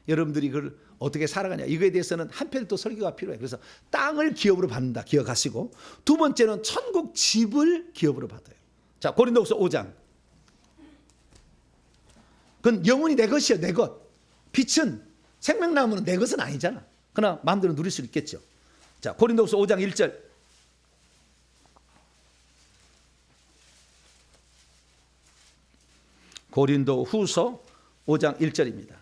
S1: 여러분들이 그걸 어떻게 살아가냐 이거에 대해서는 한편 또 설교가 필요해요. 그래서 땅을 기업으로 받는다 기억하시고, 두 번째는 천국 집을 기업으로 받아요. 자, 고린도후서 5장. 그건 영원히 내 것이야. 내 것. 빛은 생명나무는 내 것은 아니잖아. 그러나 마음대로 누릴 수 있겠죠. 자, 고린도후서 5장 1절. 고린도후서 5장 1절입니다.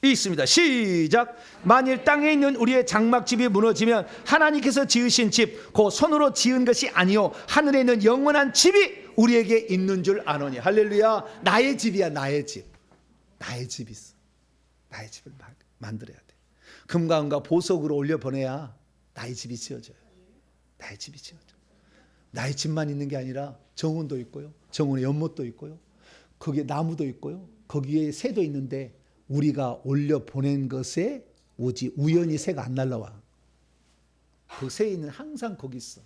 S1: 있습니다. 시작. 만일 땅에 있는 우리의 장막집이 무너지면 하나님께서 지으신 집 곧 손으로 지은 것이 아니요 하늘에 있는 영원한 집이 우리에게 있는 줄 아노니. 할렐루야. 나의 집이야. 나의 집. 나의 집이 있어. 나의 집을 만들어야 돼. 금과 은과 보석으로 올려보내야 나의 집이 지어져요. 나의 집이 지어져. 나의 집만 있는 게 아니라 정원도 있고요, 정원에 연못도 있고요, 거기에 나무도 있고요, 거기에 새도 있는데 우리가 올려보낸 것에 오지 우연히 새가 안 날라와. 그 새는 항상 거기 있어.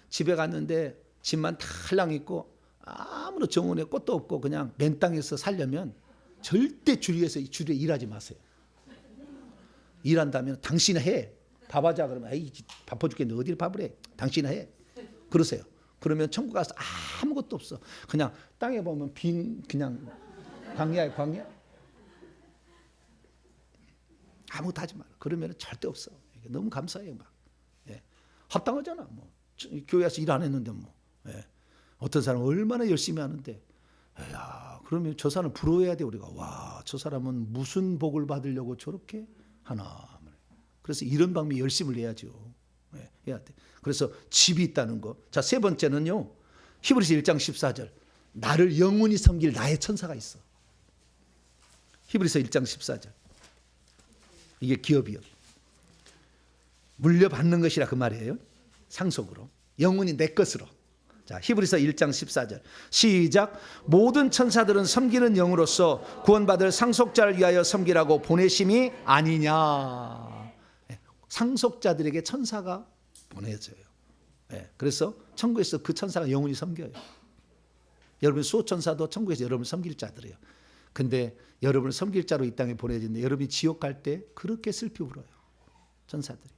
S1: 집에 갔는데 집만 탈랑 있고 아무런 정원에 꽃도 없고 그냥 맨 땅에서 살려면 절대 주위에서 일하지 마세요. 일한다면 당신이 해. 밥하자 그러면 에이 바빠 죽겠는데 어디를 밥을 해. 당신이 해. 그러세요. 그러면 천국 가서 아무것도 없어. 그냥 땅에 보면 빈 그냥 광야에 광야. 아무것도 하지 마라. 그러면 절대 없어. 너무 감사해요. 막. 합당하잖아. 뭐 교회에서 일 안 했는데 뭐. 어떤 사람은 얼마나 열심히 하는데, 야, 그러면 저 사람을 부러워해야 돼 우리가. 와, 저 사람은 무슨 복을 받으려고 저렇게 하나. 그래서 이런 방법에 열심을 해야죠. 해야 돼. 그래서 집이 있다는 거. 자, 세 번째는요, 히브리서 1장 14절. 나를 영원히 섬길 나의 천사가 있어. 히브리서 1장 14절. 이게 기업이요. 물려받는 것이라 그 말이에요. 상속으로. 영원히 내 것으로. 자, 히브리서 1장 14절 시작. 모든 천사들은 섬기는 영으로서 구원받을 상속자를 위하여 섬기라고 보내심이 아니냐. 상속자들에게 천사가 보내져요. 그래서 천국에서 그 천사가 영원히 섬겨요. 여러분 수호천사도 천국에서 여러분을 섬길 자들이에요. 근데 여러분을 섬길 자로 이 땅에 보내진데 여러분이 지옥 갈 때 그렇게 슬피 울어요. 천사들이.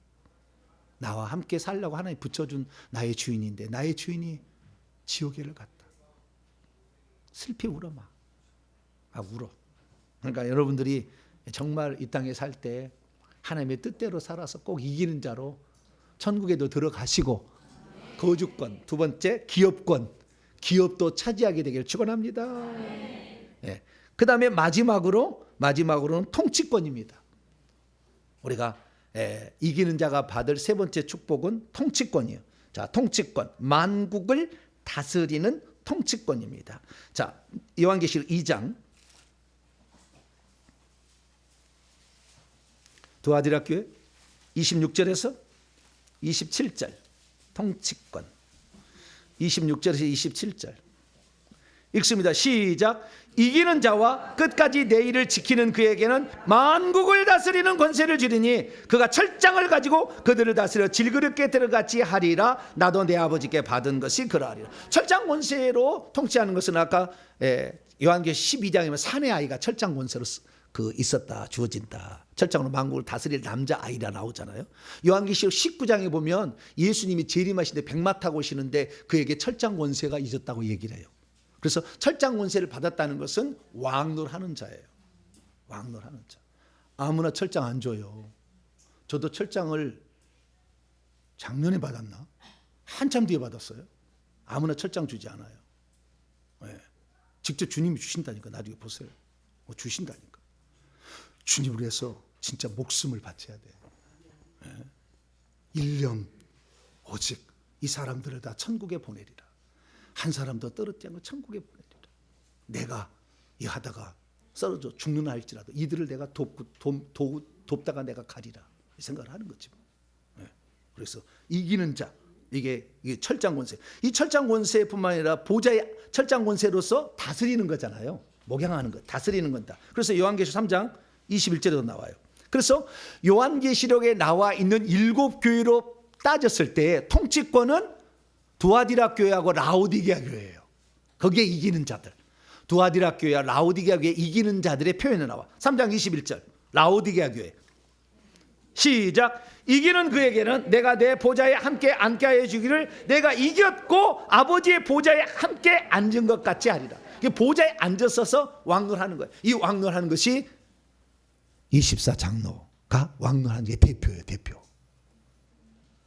S1: 나와 함께 살려고 하나님 붙여준 나의 주인인데 나의 주인이 지옥에를 갔다. 슬피 울어 막 울어. 그러니까 여러분들이 정말 이 땅에 살 때 하나님의 뜻대로 살아서 꼭 이기는 자로 천국에도 들어가시고 거주권, 두 번째 기업도 차지하게 되기를 축원합니다. 그 다음에 마지막으로는 통치권입니다. 우리가 이기는 자가 받을 세 번째 축복은 통치권이에요. 자, 통치권, 만국을 다스리는 통치권입니다. 자, 요한계시록 2장 두아디라 교회 26절에서 27절 통치권 26절에서 27절 읽습니다. 시작. 이기는 자와 끝까지 내 일을 지키는 그에게는 만국을 다스리는 권세를 주리니 그가 철장을 가지고 그들을 다스려 질그릇게 들어같이 하리라. 나도 내 아버지께 받은 것이 그러하리라. 철장 권세로 통치하는 것은 아까 요한계시록 12장이면 사내 아이가 철장 권세로 있었다, 주어진다. 철장으로 만국을 다스릴 남자 아이라 나오잖아요. 요한계시록 19장에 보면 예수님이 재림하시는데 백마 타고 오시는데 그에게 철장 권세가 있었다고 얘기를 해요. 그래서 철장 권세를 받았다는 것은 왕노하는 자예요. 왕노하는 자. 아무나 철장 안 줘요. 저도 철장을 작년에 받았나? 한참 뒤에 받았어요. 아무나 철장 주지 않아요. 직접 주님이 주신다니까. 나중에 보세요. 주신다니까. 주님을 위해서 진짜 목숨을 바쳐야 돼. 1년 오직 이 사람들을 다 천국에 보내리라. 한 사람도 떨어지지 않고 천국에 보내리라. 내가 이 하다가 쓰러져 죽는 할지라도 이들을 내가 돕다가 내가 가리라. 이 생각을 하는 거지. 그래서 이기는 자, 이게 철장 권세. 이 철장 권세뿐만 아니라 보좌의 철장 권세로서 다스리는 거잖아요. 목양하는 것, 다스리는 건다. 그래서 요한계시록 3장 21절에도 나와요. 그래서 요한계시록에 나와 있는 7교회로 따졌을 때 통치권은 두아디라 교회하고 라오디게아 교회예요. 거기에 이기는 자들. 두아디라 교회와 라오디게아 교회 이기는 자들의 표현이 나와. 3장 21절 라오디게아 교회 시작. 이기는 그에게는 내가 내 보좌에 함께 앉게 하여 주기를 내가 이겼고 아버지의 보좌에 함께 앉은 것 같이 하리라. 보좌에 앉아서서 왕노하는 거예요. 이 왕노하는 것이 24장로가 왕노하는 게 대표예요. 대표.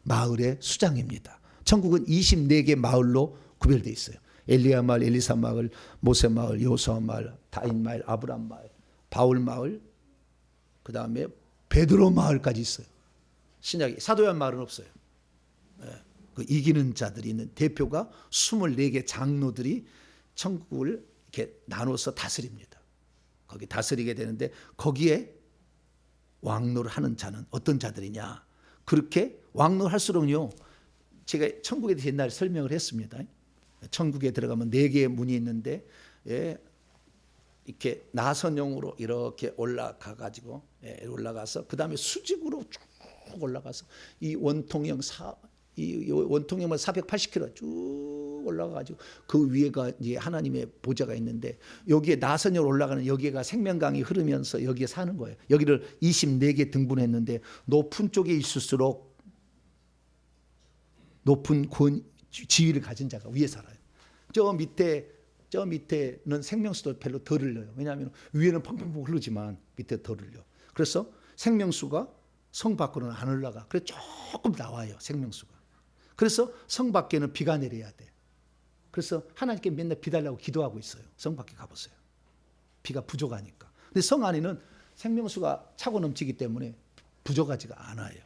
S1: 마을의 수장입니다. 천국은 24개 마을로 구별되어 있어요. 엘리야 마을, 엘리사 마을, 모세 마을, 여호수아 마을, 다인 마을, 아브람 마을, 바울 마을, 그 다음에 베드로 마을까지 있어요. 신약에 사도요한 마을은 없어요. 그 이기는 자들이 있는 대표가 24개 장로들이 천국을 이렇게 나눠서 다스립니다. 거기 다스리게 되는데 거기에 왕노를 하는 자는 어떤 자들이냐? 그렇게 왕노를 할수록요. 제가 천국에 대해서 옛날에 설명을 했습니다. 천국에 들어가면 4개의 문이 있는데 이렇게 나선형으로 이렇게 올라가가지고 올라가서 그 다음에 수직으로 쭉 올라가서 이 원통형 이 원통형은 480km 쭉 올라가가지고 그 위에가 이제 하나님의 보좌가 있는데 여기에 나선형으로 올라가는 여기가 생명강이 흐르면서 여기에 사는 거예요. 여기를 24개 등분했는데 높은 쪽에 있을수록 높은 지위를 가진 자가 위에 살아요. 저 밑에는 생명수도 별로 덜 흘려요. 왜냐하면 위에는 펑펑펑 흐르지만 밑에 덜 흘려. 그래서 생명수가 성 밖으로는 안 올라가. 그래서 조금 나와요. 생명수가. 그래서 성 밖에는 비가 내려야 돼. 그래서 하나님께 맨날 비 달라고 기도하고 있어요. 성 밖에 가보세요. 비가 부족하니까. 근데 성 안에는 생명수가 차고 넘치기 때문에 부족하지가 않아요.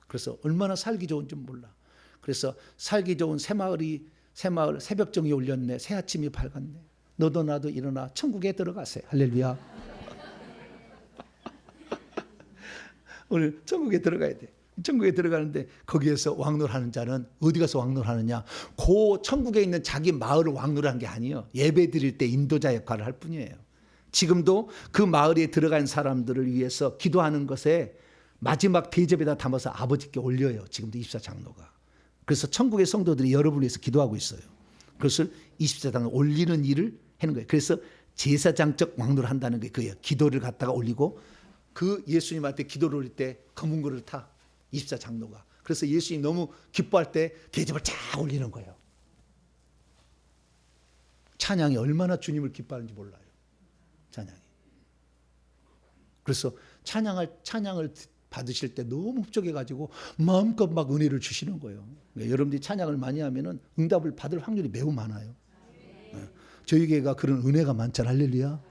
S1: 그래서 얼마나 살기 좋은지 몰라. 그래서 살기 좋은 새마을 새벽정이 울렸네. 새아침이 밝았네. 너도 나도 일어나 천국에 들어가세요. 할렐루야. 오늘 천국에 들어가야 돼. 천국에 들어가는데 거기에서 왕노하는 자는 어디 가서 왕노하느냐? 그 천국에 있는 자기 마을을 왕노하는 게 아니에요. 예배 드릴 때 인도자 역할을 할 뿐이에요. 지금도 그 마을에 들어간 사람들을 위해서 기도하는 것에 마지막 대접에다 담아서 아버지께 올려요. 지금도 24장로가. 그래서 천국의 성도들이 여러분을 위해서 기도하고 있어요. 그것을 24장로 올리는 일을 하는 거예요. 그래서 제사장적 왕노를 한다는 게 그예요. 기도를 갖다가 올리고 그 예수님한테 기도를 올릴 때 검은 거를 타 24장로가. 그래서 예수님이 너무 기뻐할 때 대접을 쫙 올리는 거예요. 찬양이 얼마나 주님을 기뻐하는지 몰라요. 찬양이. 그래서 찬양을 받으실 때 너무 흡족해가지고 마음껏 막 은혜를 주시는 거예요. 그러니까 여러분들이 찬양을 많이 하면은 응답을 받을 확률이 매우 많아요. 네. 저희 교회가 그런 은혜가 많잖아요. 할렐루야.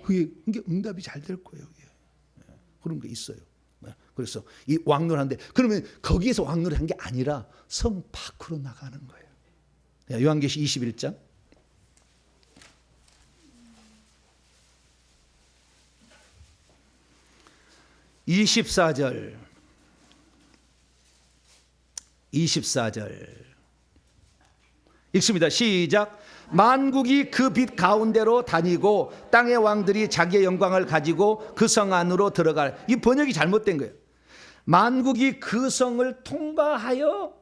S1: 그게 응답이 잘 될 거예요. 네. 그런 게 있어요. 네. 그래서 이 왕노하는데 그러면 거기에서 왕노를 한 게 아니라 성 밖으로 나가는 거예요. 요한계시 21장 24절 읽습니다. 시작. 만국이 그 빛 가운데로 다니고 땅의 왕들이 자기의 영광을 가지고 그 성 안으로 들어갈. 이 번역이 잘못된 거예요. 만국이 그 성을 통과하여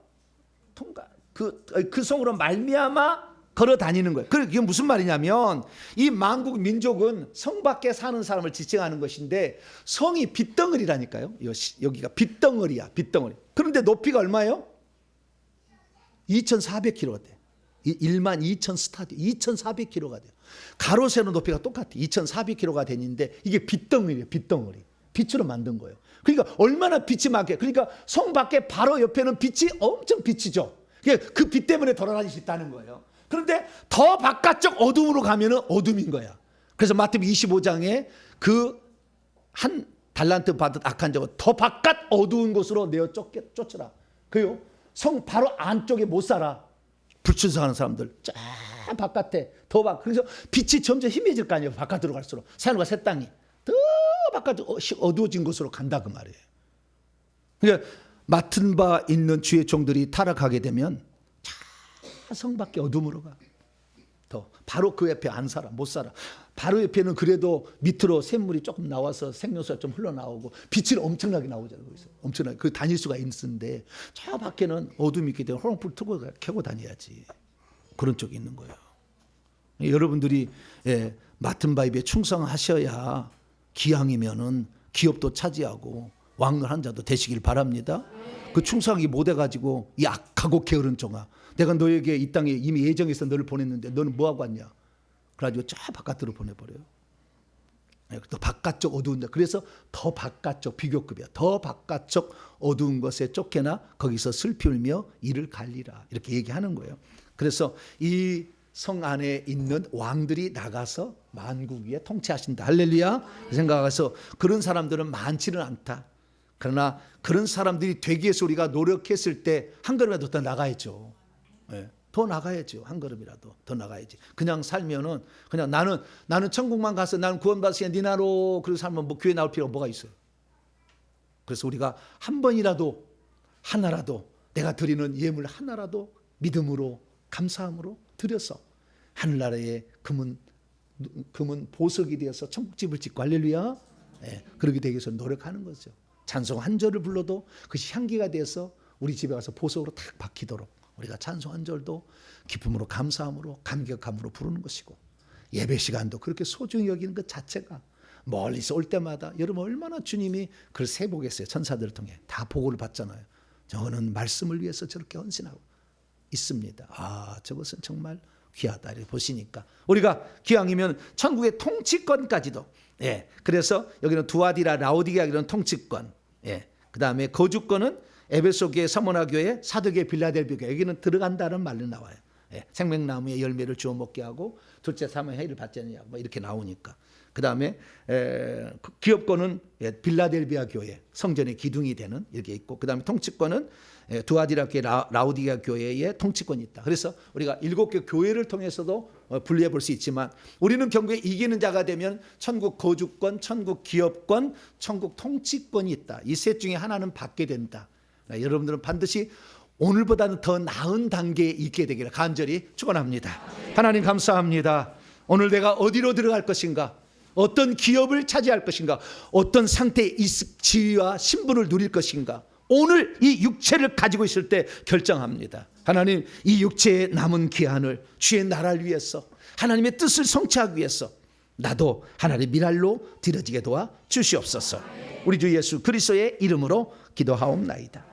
S1: 그 성으로 말미암아 걸어 다니는 거예요. 그게 무슨 말이냐면 이 만국 민족은 성 밖에 사는 사람을 지칭하는 것인데 성이 빗덩어리라니까요. 여기가 빗덩어리야. 빗덩어리. 그런데 높이가 얼마예요? 2,400km가 돼요. 12,000 스타디오 2,400km가 돼요. 가로 세로 높이가 똑같아. 2,400km가 되는데 이게 빗덩어리예요. 빗덩어리. 빛으로 만든 거예요. 그러니까 얼마나 빛이 많게. 그러니까 성 밖에 바로 옆에는 빛이 엄청 비치죠. 그 빛 때문에 돌아다닐 수 있다는 거예요. 그런데 더 바깥쪽 어둠으로 가면은 어둠인 거야. 그래서 마태복음 25장에 그 한 달란트 받은 악한 자가 더 바깥 어두운 곳으로 내어 쫓으라. 그요. 성 바로 안쪽에 못 살아. 불춘성하는 사람들 쫙 바깥에 더 그래서 빛이 점점 희미해질 거 아니에요. 바깥으로 갈수록 산과 새 땅이 더 바깥으로 어두워진 곳으로 간다 그 말이에요. 그러니까 맡은 바 있는 주의 종들이 타락하게 되면 성 밖에 어둠으로 가. 더 바로 그 옆에 안 살아. 못 살아. 바로 옆에는 그래도 밑으로 샘물이 조금 나와서 생명수가 좀 흘러나오고 빛이 엄청나게 나오잖아요. 거기서 엄청나게 그 다닐 수가 있는데 저 밖에는 어둠이 있기 때문에 호롱불 켜고 다녀야지. 그런 쪽이 있는 거예요. 여러분들이 맡은 바 입에 충성하셔야 기왕이면은 기업도 차지하고 왕노한 자도 되시길 바랍니다. 그 충성하기 못해가지고 이 악하고 게으른 종아, 내가 너에게 이 땅에 이미 예정해서 너를 보냈는데 너는 뭐하고 왔냐? 그래가지고 저 바깥으로 보내버려요. 또 바깥쪽 어두운 데. 그래서 더 바깥쪽 비교급이야. 더 바깥쪽 어두운 것에 쫓겨나 거기서 슬피 울며 이를 갈리라. 이렇게 얘기하는 거예요. 그래서 이 성 안에 있는 왕들이 나가서 만국 위에 통치하신다. 할렐루야. 생각해서 그런 사람들은 많지는 않다. 그러나 그런 사람들이 되기 위해서 우리가 노력했을 때 한 걸음이라도 더 나가야죠. 더 나가야죠. 한 걸음이라도 더 나가야지. 그냥 살면은 그냥 나는 천국만 가서 나는 구원받으시면 네 나로 그렇게 살면 뭐 교회 나올 필요가 뭐가 있어요. 그래서 우리가 한 번이라도 하나라도 내가 드리는 예물 하나라도 믿음으로 감사함으로 드려서 하늘나라의 금은 보석이 되어서 천국집을 짓고 할렐루야. 그렇게 되기 위해서 노력하는 거죠. 찬송 한 절을 불러도 그것이 향기가 되어서 우리 집에 가서 보석으로 탁 박히도록 우리가 찬송 한 절도 기쁨으로 감사함으로 감격함으로 부르는 것이고 예배 시간도 그렇게 소중히 여기는 것 자체가 멀리서 올 때마다 여러분 얼마나 주님이 그걸 세보겠어요. 천사들을 통해 다 보고를 받잖아요. 저거는 말씀을 위해서 저렇게 헌신하고 있습니다. 저것은 정말 귀하다. 이렇게 보시니까 우리가 기왕이면 천국의 통치권까지도 그래서 여기는 두아디라 라오디게아 이런 통치권 그 다음에 거주권은 에베소 교회, 서머나 교회, 사도교회, 빌라델비아 교회 여기는 들어간다는 말로 나와요. 생명나무의 열매를 주워 먹게 하고 둘째 사모의 해를 받지 않느냐 뭐 이렇게 나오니까. 그 다음에 기업권은 빌라델비아 교회 성전의 기둥이 되는 이렇게 있고 그 다음에 통치권은 두아디라 교회, 라우디게아 교회의 통치권이 있다. 그래서 우리가 7개 교회를 통해서도 분리해 볼 수 있지만 우리는 결국에 이기는 자가 되면 천국 거주권, 천국 기업권, 천국 통치권이 있다. 이 셋 중에 하나는 받게 된다. 여러분들은 반드시 오늘보다는 더 나은 단계에 있게 되기를 간절히 축원합니다. 하나님 감사합니다. 오늘 내가 어디로 들어갈 것인가, 어떤 기업을 차지할 것인가, 어떤 상태의 지위와 신분을 누릴 것인가, 오늘 이 육체를 가지고 있을 때 결정합니다. 하나님, 이 육체의 남은 기한을 주의 나라를 위해서, 하나님의 뜻을 성취하기 위해서 나도 하나님의 미랄로 드려지게 도와 주시옵소서. 우리 주 예수 그리스도의 이름으로 기도하옵나이다.